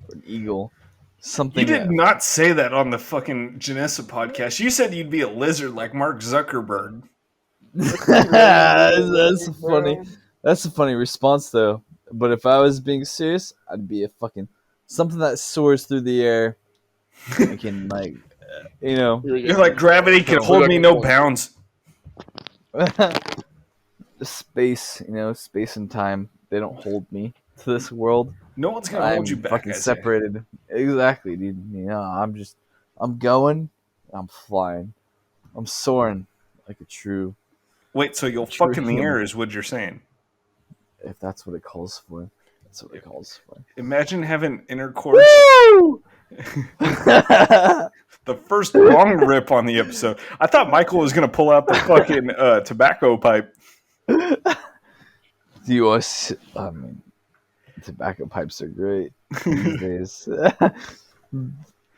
or an eagle. Something. You did not say that on the fucking Janessa podcast. You said you'd be a lizard like Mark Zuckerberg. That's funny. That's a funny response though. But if I was being serious, I'd be a fucking something that soars through the air. I can like, you know, You're like gravity can hold me no bounds. space. You know, space and time. They don't hold me to this world. No one's gonna I'm hold you back. fucking I say. separated. Exactly, dude. You know, I'm going. I'm flying. I'm soaring like a true. Wait, so you'll True fuck in the human. air is what you're saying? If that's what it calls for. That's what it calls for. Imagine having intercourse. The first long rip on the episode. I thought Michael was gonna pull out the fucking tobacco pipe. Do you want? I mean, tobacco pipes are great these days.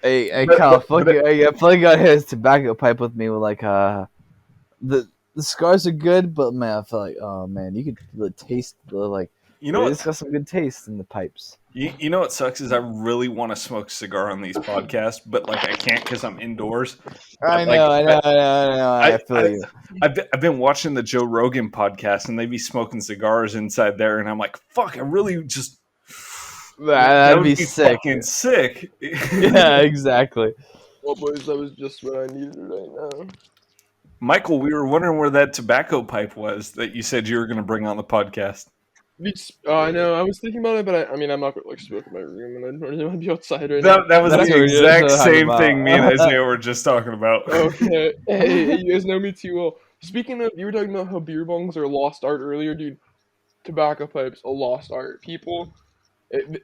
hey, Kyle, fuck it. I probably got his tobacco pipe with me with like the scars are good, but man, I feel like oh man, you could really taste the like. You know it's what? got some good taste in the pipes. You know what sucks is I really want to smoke a cigar on these podcasts, but like I can't because I'm indoors. I But, know, like, I know. I feel you. I've been watching the Joe Rogan podcast and they be smoking cigars inside there, and I'm like, fuck, I really just That'd would be sick. fucking sick. Yeah, exactly. Well, boys, that was just what I needed right now. Michael, we were wondering where that tobacco pipe was that you said you were going to bring on the podcast. I know. I was thinking about it, but I mean, I'm not gonna like smoke in my room, and I don't really want to be outside right now. That was That's the what you're exact talking same about. thing me and Isaiah were just talking about. Okay. Hey, you guys know me too well. Speaking of, you were talking about how beer bongs are lost art earlier, dude. Tobacco pipes, a lost art. People,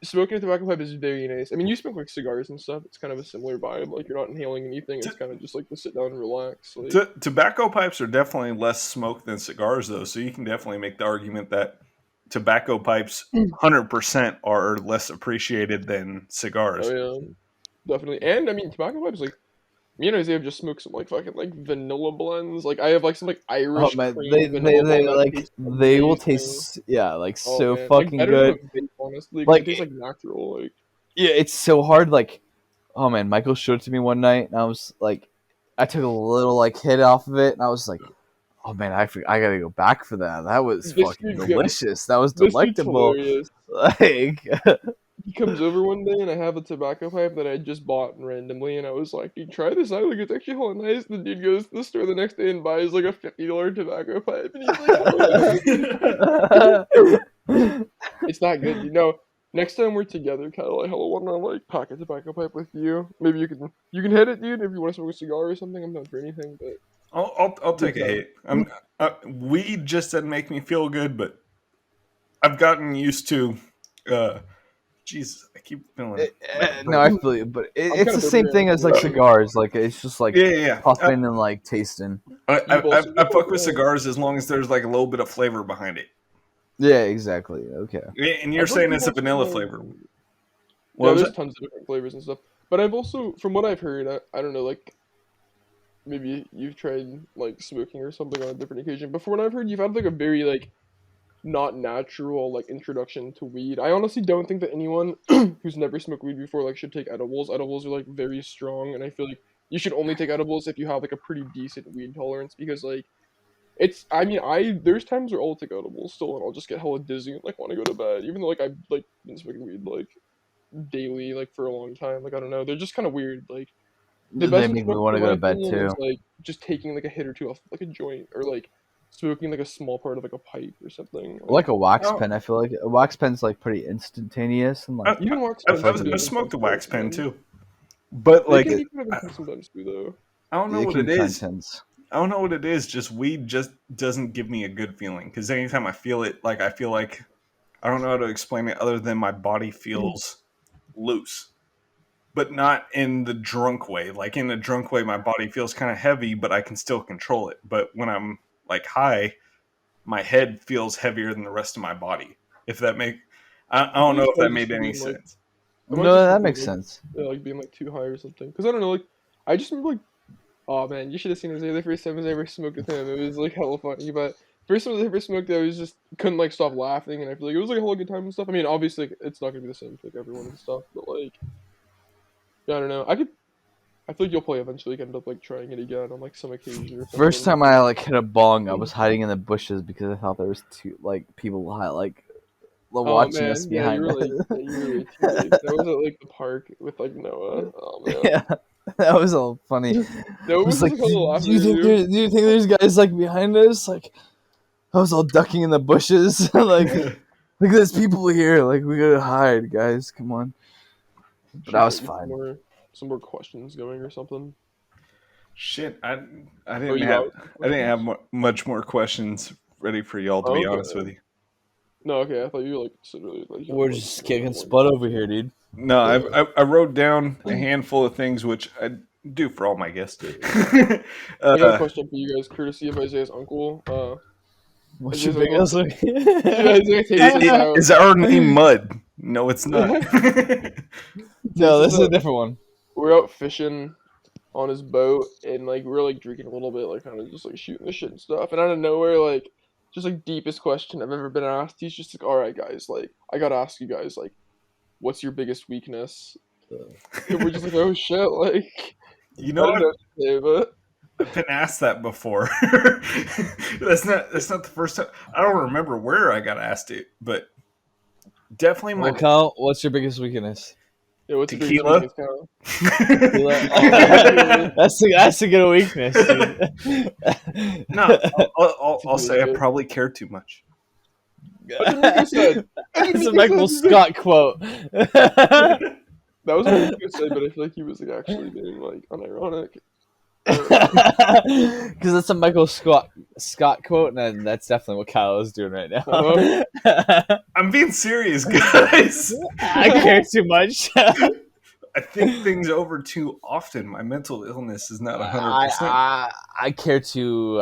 smoking a tobacco pipe is very nice. I mean, you smoke like cigars and stuff. It's kind of a similar vibe. Like you're not inhaling anything. It's kind of just like to sit down and relax. Like, Tobacco pipes are definitely less smoke than cigars, though. So you can definitely make the argument that tobacco pipes 100% are less appreciated than cigars. oh yeah, definitely. And I mean, tobacco pipes like. Me and Isaiah have just smoked some like fucking like vanilla blends. Like I have like some like Irish. Oh man, cream they vanilla blend that like tastes they will amazing. taste like Oh, so man. fucking like, better good. than a vape, honestly. Like, It tastes like natural. Like Yeah, it's so hard. Like, oh man, Michael showed it to me one night, and I was like, I took a little like hit off of it, and I was like, oh man, I gotta go back for that. That was This fucking dude's delicious. That was this dude's delectable. hilarious. Like, He comes over one day and I have a tobacco pipe that I just bought randomly, and I was like, dude, try this out. Like it's actually hella nice. The dude goes to the store the next day and buys like a $50 tobacco pipe, and he's like, oh, yeah. It's that good, you know. Next time we're together, Kyle, I hella want to like pack a tobacco pipe with you. Maybe you can hit it, dude. If you want to smoke a cigar or something, I'm down for anything. But I'll take a hit. Weed just doesn't make me feel good, but I've gotten used to Jesus, I keep feeling. No, I feel you, but I'm it's kinda the same bitter thing as like now. cigars. Like it's just like Yeah. puffing and like tasting. You've also I got, fuck with cigars as long as there's like a little bit of flavor behind it. Yeah, exactly. Okay. Yeah, and I you're feel like saying you've it's a also vanilla had- flavor. What Yeah, was there's it? tons of different flavors and stuff. But I've also, from what I've heard, I don't know, like maybe you've tried like smoking or something on a different occasion. But from what I've heard, you've had like a very like not natural like introduction to weed. I honestly don't think that anyone who's never smoked weed before like should take edibles. Edibles are like very strong, and I feel like you should only take edibles if you have like a pretty decent weed tolerance because like it's I mean I there's times where I'll take edibles still and I'll just get hella dizzy and like want to go to bed even though like I've like been smoking weed like daily like for a long time. Like I don't know, they're just kind of weird. Like the They best make me smoke, want to in go my to bed opinion, too. is like just taking like a hit or two off like a joint or like smoking like a small part of like a pipe or something. Like a wax Oh. pen, I feel like a wax pen's like pretty instantaneous and like even wax I pens fuck can with be I it. smoked the intense wax pen sometimes. too, but They like can be kind of I, intense sometimes too, though. I don't know It what can it be kinda is. intense. I don't know what it is. Just weed just doesn't give me a good feeling because anytime I feel it, like I feel like I don't know how to explain it other than my body feels loose, but not in the drunk way. Like in a drunk way, my body feels kind of heavy, but I can still control it. But when I'm like high, my head feels heavier than the rest of my body. If that make, I I don't think know it's if that probably just made from any being like sense. it might No, just that be makes like sense. yeah, like being like too high or something. Because I don't know, like I just remember like oh man, you should have seen Izahia the first time I ever smoked with him. It was like hella funny. But first time I ever smoked, I was just couldn't like stop laughing, and I feel like it was like a whole good time and stuff. I mean, obviously like, it's not gonna be the same for like everyone and stuff, but like yeah, I don't know. I feel like you'll probably eventually end up like trying it again on like some occasion or First something. time I like hit a bong, I was hiding in the bushes because I thought there was two like people like Oh watching us man, yeah, you behind were like us. yeah, you were way too late. That was at like the park with like Noah. Oh man. Yeah, that was all funny. Noah I was was just like, like hella do laughing you at think you. there's guys like behind us? Like, I was all ducking in the bushes. Like, look, there's people here. Like, we gotta hide, guys. Come on. But I Should was get you fine. some more questions going or something. Shit, I Or didn't you have out with I didn't have questions? much more questions ready for y'all to Oh, be honest with okay. you. No, okay. I thought you like said really like you had, We're like just more kicking important spud over questions. here, dude. No, I wrote down a handful of things which I do for all my guests. I got a uh, question for you guys, courtesy of Isaiah's uncle. What's your Isaiah's big uncle. answer? Isaiah takes this out. is our name Mud? No, it's not. No, Takes this this is a out. different one. We're out fishing on his boat and like we're like drinking a little bit, like kind of just like shooting the shit and stuff. And out of nowhere, like just like deepest question I've ever been asked. He's just like, all right, guys, like I gotta ask you guys, like, what's your biggest weakness? And we're just like, oh shit, like You I know, don't know what to say, but I've been asked that before. That's not the first time. I don't remember where I got asked it, but definitely Well, my Kyle, what's your biggest weakness? yeah, what's your biggest tequila. weakness, Kyle? Tequila? Tequila. That's a good weakness, dude. No, I'll Tequila's say I good. probably care too much. That's what Nico said. That's what That's a Nico Michael said. Scott quote. That was what Nico said, but I feel like he was like actually being like unironic. Because that's a Michael Scott quote, and then that's definitely what Kyle is doing right now. I'm being serious, guys. I care too much. I think things over too often. My mental illness is not 100%. I care too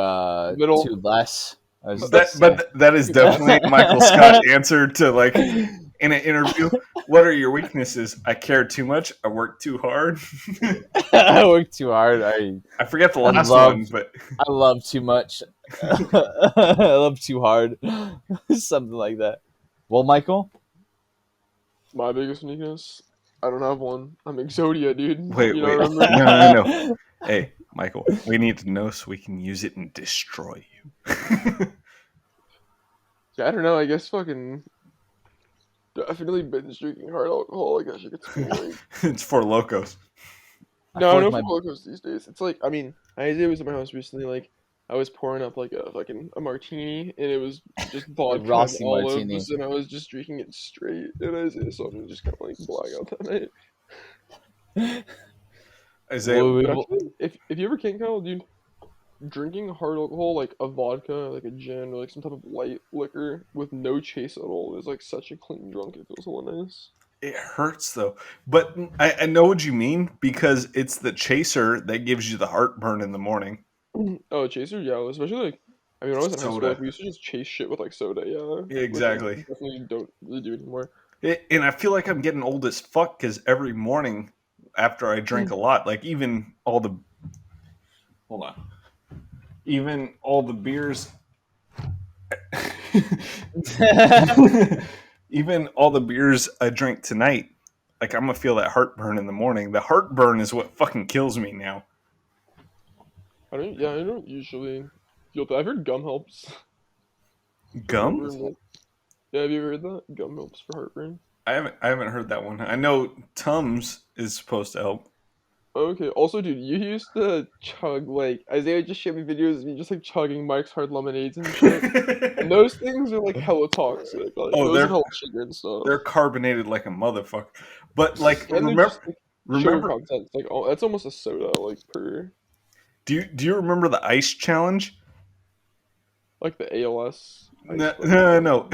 Middle. too less. I was That, just saying. but that is definitely Michael Scott's answer to like in an interview. What are your weaknesses? I care too much. I work too hard. I work too hard. I forget the I last love- one, but I love too much. I love too hard. Something like that. Well, Michael, My biggest weakness? I don't have one. I'm Exodia, dude. wait. You don't remember? No. Hey, Michael, we need to know so we can use it and destroy you. Yeah, I don't know. I guess fucking definitely binge drinking hard alcohol. I guess you could say. Like, It's for locos. I no, feel no like for locals these days. It's like I mean, Isaiah was at my house recently. Like I was pouring up like a martini, and it was just vodka and Rossi olives, martini. and I was just drinking it straight. And Isaiah saw me just kind of like black out that night. Isaiah, Well, But actually, if you ever can, Kyle, dude, drinking hard alcohol like a vodka, like a gin, or like some type of light liquor with no chase at all is like such a clean drunk. It feels so nice. It hurts though. But I know what you mean because it's the chaser that gives you the heartburn in the morning. Oh, chaser, yeah, especially like, I mean, when I was in high school, Soda. like we used to just chase shit with like soda, yeah. Yeah, Which I exactly. definitely don't really do anymore. And I feel like I'm getting old as fuck because every morning after I drink a lot, like even all the hold on, even all the beers, even all the beers I drink tonight, like I'm gonna feel that heartburn in the morning. The heartburn is what fucking kills me now. I don't usually feel that. I've heard gum helps. For Gum? heartburn, like- yeah, have you ever heard that? Gum helps for heartburn. I haven't heard that one. I know Tums is supposed to help. Okay, also, dude, you used to chug, like, Isaiah just showed me videos of you just, like, chugging Mike's Hard Lemonades and shit. And those things are, like, hella toxic. Like, Oh, those are hella sugar and stuff. they're carbonated like a motherfucker. But like And they're just, like, sugar remember content. Like, oh, that's almost a soda, like, per, do you remember the ice challenge? like, the ALS. No, ice no, no.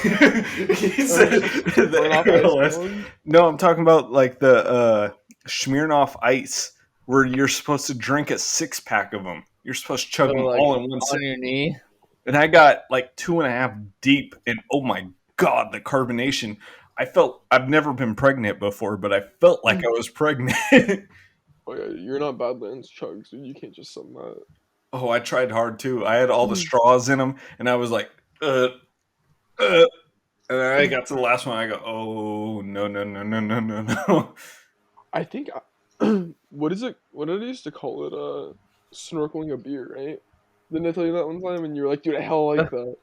He said the Burn off ice ALS. challenge? No, I'm talking about like the Smirnoff Ice, where you're supposed to drink a 6-pack of them. You're supposed to chug So, them like, all in one on sip. your knee. And I got like 2.5 deep, and oh my god, the carbonation! I've never been pregnant before, but I felt like I was pregnant. Oh, yeah, you're not Badlands chugs, dude. You can't just sum that. Oh, I tried hard too. I had all the straws in them, and I was like, uh. And then I got to the last one. I go, oh no no no no no no no. I think, what is it? What did I used to call it? Snorkeling a beer, right? Didn't I tell you that one time? And you were like, dude, I hell like that.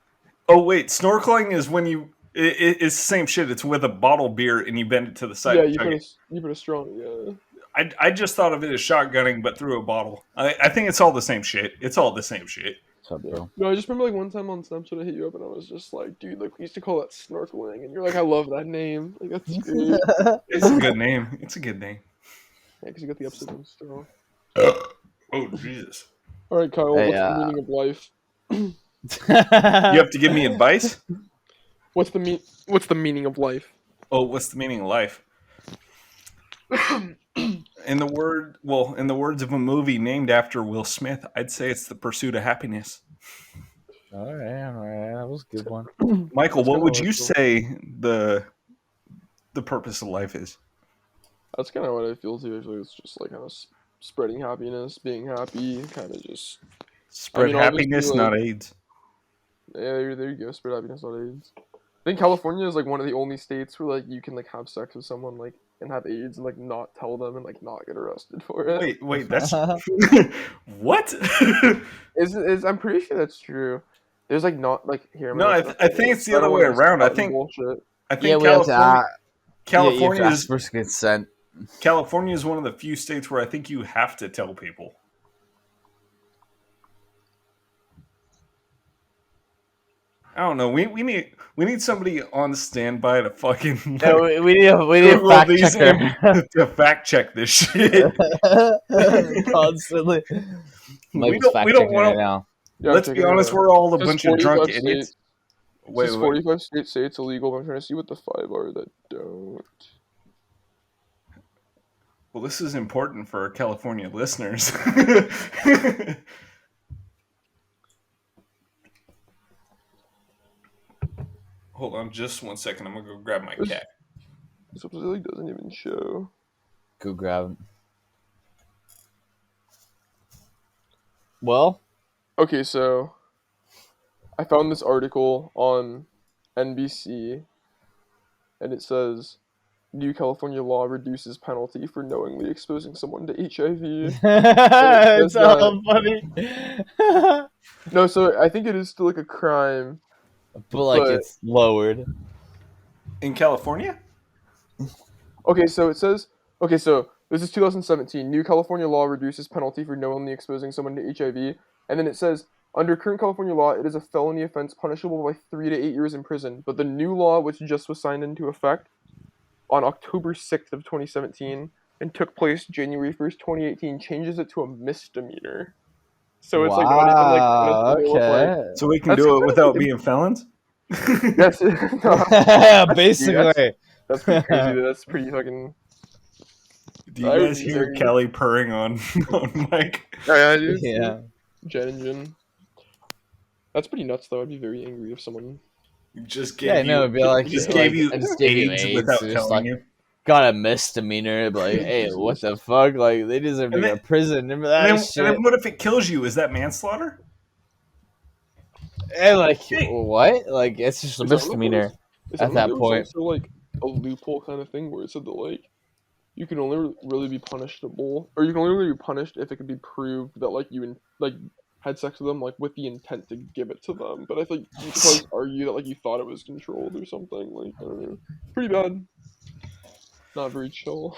Oh wait, snorkeling is when it's the same shit. It's with a bottle beer and you bend it to the side. Yeah, and you chug put it. you put a straw in it, yeah. I just thought of it as shotgunning, but through a bottle. I think it's all the same shit. It's all the same shit. So, bro. No, I just remember like one time on Snapchat I hit you up and I was just like, dude, like we used to call that snorkeling, and you're like, I love that name. Like that's great. It's a good name. It's a good name. Yeah, because you got the episode and straw. Oh Jesus! All right, Kyle, Hey, what's the meaning of life? You have to give me advice. What's the meaning of life? Oh, what's the meaning of life? In the words of a movie named after Will Smith, I'd say it's the pursuit of happiness. all right, that was a good one. Michael, That's what kinda would what I you feel. say the purpose of life is? That's kind of what I feel too. I feel like it's just like kind of spreading happiness, being happy, kind of just. Spread obviously, happiness, like, not AIDS. yeah, there you go. Spread happiness, not AIDS. I think California is like one of the only states where like you can like have sex with someone like and have AIDS and like not tell them and like not get arrested for it. Wait, that's what? Is I'm pretty sure that's true. There's like not like here. I'm No, gonna I, look up I think it's the I don't other way wanna just around. I spouting think bullshit. Yeah, we have to. California you have to ask is for consent. California is one of the few states where I think you have to tell people. I don't know. We need somebody on standby to fucking Yeah, we need a Google fact these checker to fact check this shit. constantly. we Michael's fact we don't checking want right to. now. Yeah, I'm Let's be checking it honest. out. We're all a It says bunch of drunk 45 idiots. states. It Wait, says wait. 45 states say it's illegal, but I'm trying to see what the 5 are that don't. Well, this is important for our California listeners. Hold on just 1 second. I'm going to go grab my This- cat. This episode like doesn't even show. Go grab him. Well, Okay, so I found this article on NBC, and it says new California law reduces penalty for knowingly exposing someone to HIV. it's says all funny. No, so I think it is still like a crime. but like But- it's lowered. In California? Okay, so it says so this is 2017. New California law reduces penalty for knowingly exposing someone to HIV, and then it says under current California law, it is a felony offense punishable by 3 to 8 years in prison. But the new law, which just was signed into effect on October 6th of 2017 and took place January 1st, 2018, changes it to a misdemeanor. So it's like not even like Wow, punishable with, like, okay. So we can That's do it kind of without like- being felons? yes, no, Basically. That's pretty crazy. That's pretty fucking. Do you I would guys be hear very. Kelly purring on on Mike? Yeah, I do. Yeah. Jen and Jen. That's pretty nuts, though. I'd be very angry if someone. Just Yeah, gave no, you it'd be like, just gave you I just gave you AIDS AIDS. without Just telling like you. got a misdemeanor. It'd be like, hey, what the fuck? Like they deserve to And go then, to prison. Remember and that then, and shit? then what if it kills you? Is that manslaughter? And like Hey. what? Like it's just a Is that what there misdemeanor Is at that that there was point. also like a loophole kind of thing where it said that like you can only really be punishable, or you can only really be punished if it can be proved that like like had sex with them like with the intent to give it to them. But I think you could probably argue that like you thought it was controlled or something. Like I don't know, pretty bad. Not very chill.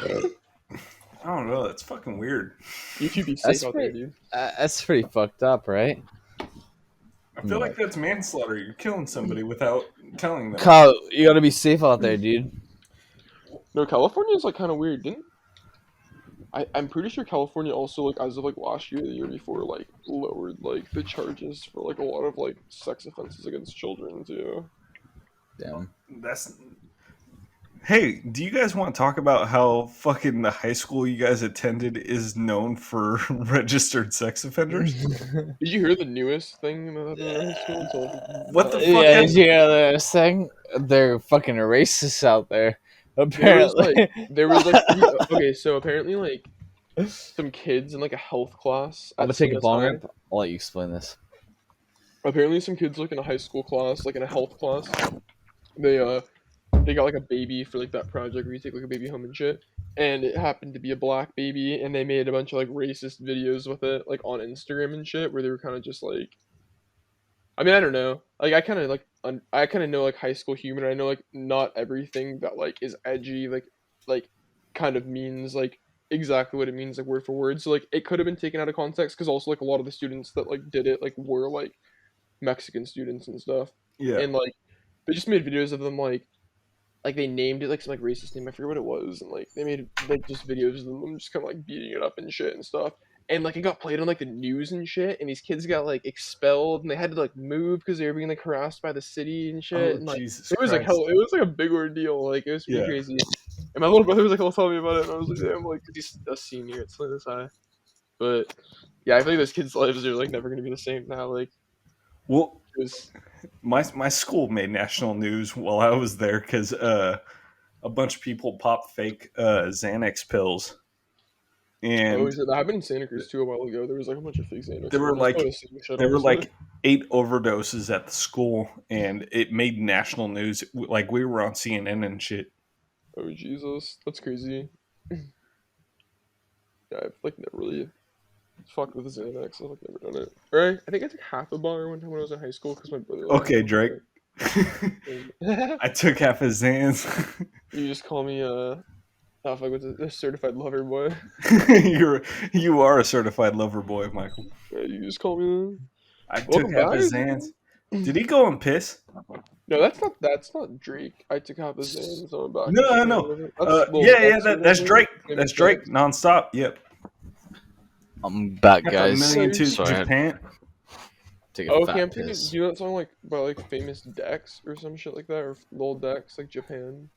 I don't know. That's fucking weird. You should be safe That's out there, pretty. dude. That's pretty fucked up, right? I feel like that's manslaughter. You're killing somebody without telling them. Kyle, you gotta be safe out there, dude. No, California is like kind of weird. Didn't I'm pretty sure California also like as of like last year, the year before, like lowered like the charges for like a lot of like sex offenses against children too. Damn. That's. Hey, do you guys want to talk about how fucking the high school you guys attended is known for registered sex offenders? Did you hear the newest thing that happened in high school? What the fuck? Yeah, did you hear this thing? They're fucking racists out there. Apparently. There was like okay, so apparently like some kids in like a health class I'm at gonna take a bong CSI. rip. I'll let you explain this. Apparently some kids like in a high school class, like in a health class, they they got like a baby for like that project where you take like a baby home and shit. And it happened to be a black baby, and they made a bunch of like racist videos with it, like on Instagram and shit, where they were kind of just like, I mean, I don't know, like I kind of like I kind of know like high school humor. And I know like not everything that like is edgy, like kind of means like exactly what it means, like word for word. So like it could have been taken out of context because also like a lot of the students that like did it like were like Mexican students and stuff, Yeah. and like they just made videos of them like they named it like some like racist name. I forget what it was, and like they made like just videos of them just kind of like beating it up and shit and stuff. And like it got played on like the news and shit, and these kids got like expelled, and they had to like move because they were being like harassed by the city and shit. Oh, And like Jesus it was like Christ. hell, it was like a big ordeal. Like it was pretty Yeah. crazy. And my little brother was like, "All tell me about it," and I was like, "Damn!" Like 'cause he's a senior at Salinas High. But yeah, I feel like those kids' lives are like never gonna be the same now. Like Well, it was. my school made national news while I was there because a bunch of people popped fake Xanax pills, Oh, and that happened in Santa Cruz too a while ago. There was like a bunch of fake Xanax. there were It's probably like the same shit, there were honestly. like 8 overdoses at the school, and it made national news. Like we were on CNN and shit. Oh Jesus, that's crazy. Yeah, I've like never really fucked with Xanax. I've like never done it. Or I think I took half a bar one time when I was in high school because my brother. Like, Okay, Drake. you I took half his Xans. just call me oh fuck, what's it? A certified lover boy. You are a certified lover boy, Michael. Yeah, you just call me. I took Welcome half back. his Xans. Did he go and piss? No, that's not Drake. I took half his Xans on back. No. That's Lil Yeah, Dexter, that's I think. Drake. Name That's is Drake. Dex. Nonstop. Yep. I'm back, Got guys. a million to Sorry, I had to Japan. take a Oh, okay, fat I'm thinking. piss. Do you know that song like by like famous Dex or some shit like that, or Lil Dex, like Japan?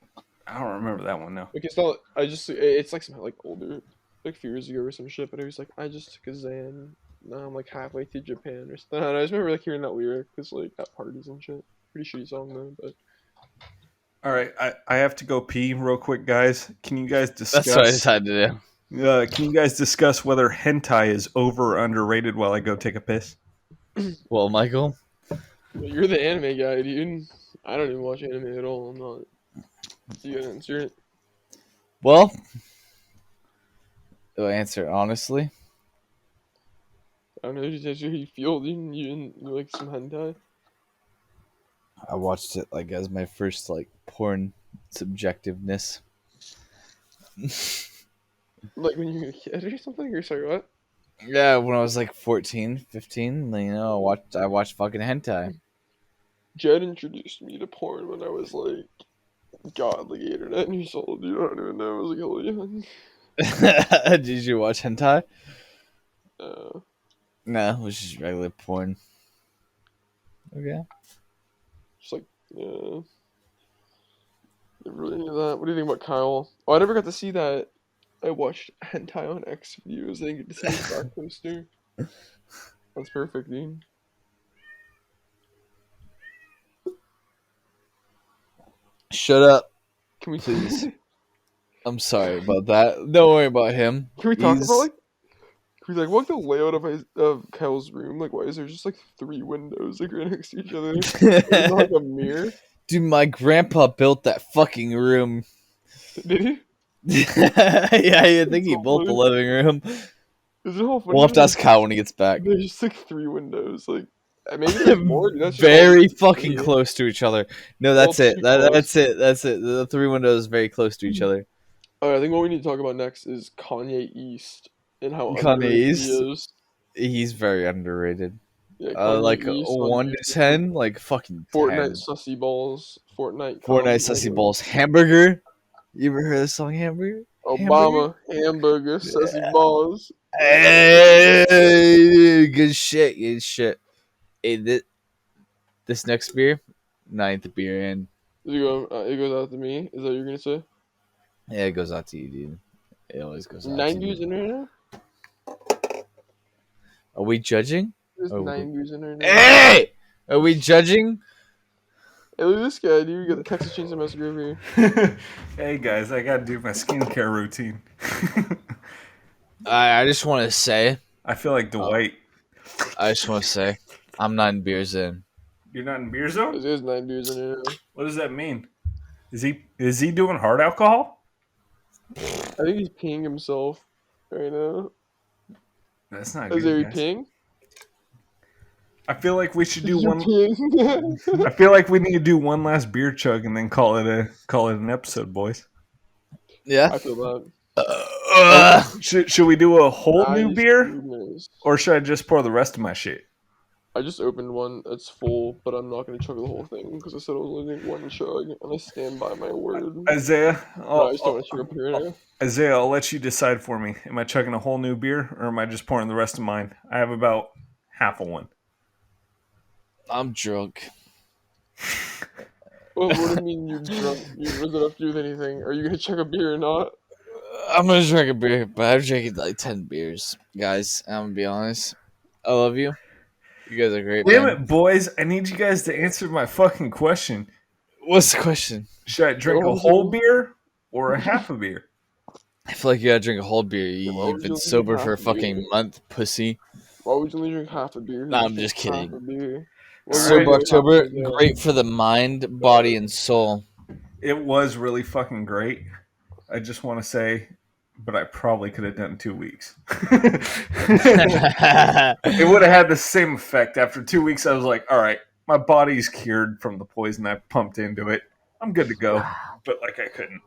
I don't remember that one now. Like it's not. It's like somehow like older, like a few years ago or some shit. But it was like I just took a Xan. Now I'm like halfway to Japan or something. And I just remember like hearing that lyric because like at parties and shit. Pretty shitty song though, but. All right, I have to go pee real quick, guys. Can you guys discuss? That's what I decided to do. Can you guys discuss whether hentai is over or underrated while I go take a piss? Well, Michael, Well, you're the anime guy, dude. I don't even watch anime at all. I'm not. You gotta answer it. well, do I answer it honestly? I don't know. Just answer how you feel, dude. You like some hentai? I watched it like as my first like porn subjectiveness. Like when you were a kid or something? Or sorry, what? Yeah, when I was like 14, 15, you know, I watched fucking hentai. Jed introduced me to porn when I was like, God, like 8 or 9 years old, dude. I don't even know. I was like hella young. Did you watch hentai? Uh, No, it was just regular porn. Okay. just like, yeah. Really into that. What do you think about Kyle? Oh, I never got to see that. I watched hentai on X videos. I didn't get to see his back poster. That's perfect, dude. Shut up, Can we please. I'm sorry about that. Don't worry about him. Can we talk He's- about like? Can we like what's the layout of Kyle's room? Like, why is there just like 3 windows like right next to each other? Is there like a mirror? Dude, my grandpa built that fucking room. Did he? Yeah, I think he So built the funny. living room. Is it all funny? We'll have to ask Kyle when he gets back. There's just like 3 windows. Like maybe there's more. Dude. That's just Very all- fucking close to each other. No, that's All it. too That's it. That's it. The 3 windows very close to each other. Alright, I think what we need to talk about next is Kanye East and how Kanye underrated East? he is. He's very underrated. Yeah, Kanye Like East, 1 to 10, like fucking 10. Fortnite sussy balls. Fortnite Sussy balls. Hamburger. You ever heard the song Hamburger? Obama hamburger sussy balls. Hey, good shit. Good shit. Hey, this next beer, 9th beer in. It goes out to me. Is that what you're gonna say? Yeah, it goes out to you, dude. It always goes out 9 to views you. in there now. Are we judging? There's Oh, 9 views in there now. Hey! Are we judging? Hey, look at this guy, dude. We got the Texas Chainsaw Massacre over here. Hey guys, I gotta do my skincare routine. I just want to say, I feel like Dwight. I'm 9 beers in. You're not in beer zone? There's 9 views in there now. What does that mean? Is he doing hard alcohol? I think he's peeing himself right now. That's not Is there good. he Guys. peeing? I feel like we should do Is he one. peeing? I feel like we need to do one last beer chug and then call it an episode, boys. Yeah. I feel that. Should we do a whole new Nice beer, goodness. or should I just pour the rest of my shit? I just opened one that's full, but I'm not gonna chug the whole thing because I said I was only doing 1 chug, and I stand by my word. Isaiah, No, I just don't want to chug up here now. Isaiah, I'll let you decide for me. Am I chugging a whole new beer, or am I just pouring the rest of mine? I have about half of one. I'm drunk. Well, what do you mean you're drunk? What does that have to do with anything? Are you gonna chug a beer or not? I'm gonna drink a beer, but I'm drinking like 10 beers, guys. I'm gonna be honest. I love you. You guys are great. Damn man. it, boys! I need you guys to answer my fucking question. What's the question? Should I drink a whole beer or a half a beer? I feel like you gotta drink a whole beer. Yeah, why You've would been you sober drink for a half a beer? fucking month, pussy. Why would you only drink half a beer? Nah, I'm Just just drink kidding. half a beer. Why would you Sober only drink October, half a beer? great for the mind, body, and soul. It was really fucking great. I just want to say, but I probably could have done 2 weeks. It would have had the same effect. After 2 weeks, I was like, all right, my body's cured from the poison I pumped into it. I'm good to go. But like I couldn't.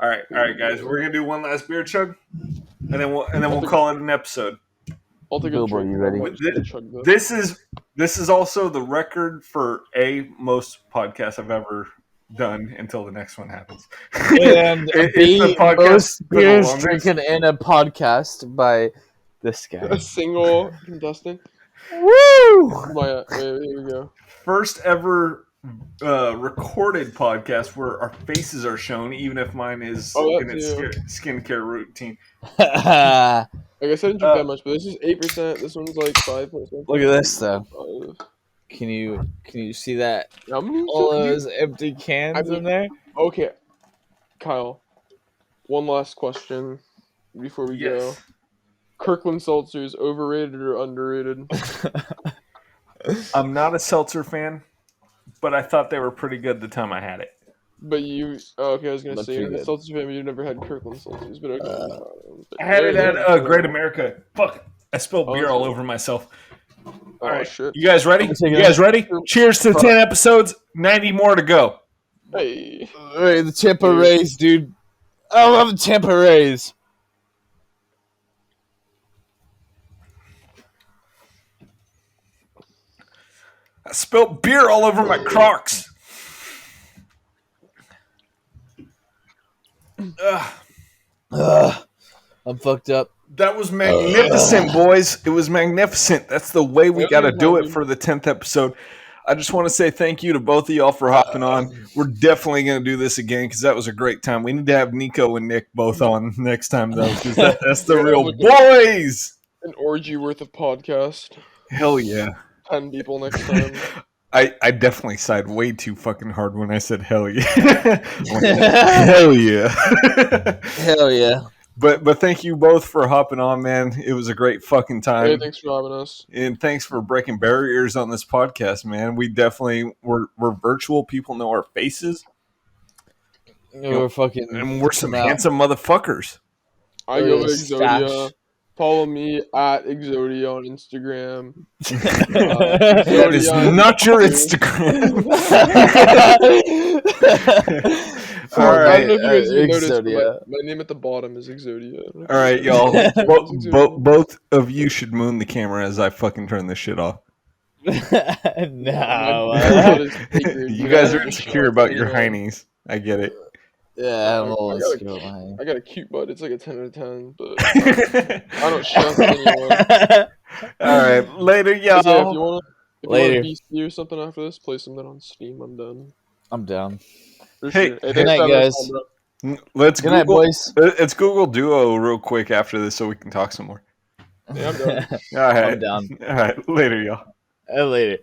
All right, guys, we're gonna do one last beer chug, and then we'll call it an episode. I'll take a Bilbo, drink. you ready? I'm just gonna chug this. This is also the record for most podcasts I've ever done until the next one happens. And It's B, the podcast most for the beers longest. drinking in a podcast by this guy. A single contestant. Woo! Maya, here we go. First ever recorded podcast where our faces are shown, even if mine is Oh, that in its too. skincare routine. Like I said, I didn't drink that much, but this is 8%. This one's like 5%. Look at this though. 5. Can you see that? How many? All you- those empty cans I mean- in there. Okay, Kyle. One last question before we go. Yes. Kirkland seltzers, overrated or underrated? I'm not a seltzer fan, but I thought they were pretty good the time I had it. But you, oh, okay, I was gonna That's say you're pretty a good. seltzer fan, but you've never had Kirkland seltzers. But okay, I had it There at you go. Great America. Fuck, I spilled Oh, beer that's all good. over myself. Oh All right, shit! you guys ready? I'm taking You guys ready? Sure. Cheers to 10 episodes, 90 more to go. Hey, Hey, the Tampa Rays, dude. I love the Tampa Rays. I spilled beer all over my Crocs. I'm fucked up. That was magnificent, boys. It was magnificent. That's the way we Yeah, got to you do know, it dude. for the 10th episode. I just want to say thank you to both of y'all for hopping on. We're definitely going to do this again because that was a great time. We need to have Nico and Nick both on next time, though, because that's the real boys. An orgy worth of podcast. Hell yeah. 10 people next time. I definitely sighed way too fucking hard when I said hell yeah. Hell yeah. Hell yeah. But thank you both for hopping on, man. It was a great fucking time. Hey, thanks for having us. And thanks for breaking barriers on this podcast, man. We definitely we're virtual. People know our faces. We're fucking And we're some handsome motherfuckers. I go with Exodia. Follow me at Exodia on Instagram. That is not your Instagram. All right. I don't know if you guys noticed, Exodia. but my name at the bottom is Exodia. All right, y'all. Both of you should moon the camera as I fucking turn this shit off. No. You guys are insecure about your heinies. I get it. Yeah, I'm a little insecure. I got a cute butt. It's like a 10 out of 10, but I don't shout at anyone. All right, later, y'all. So, if you want to Later. BC or something after this, play something on Steam. I'm done. I'm down. For Hey, sure. good night, guys. Let's Good night, Google, boys. let's Google Duo real quick after this so we can talk some more. Yeah, I'm done. All right. I'm down. All right, later, y'all. Later.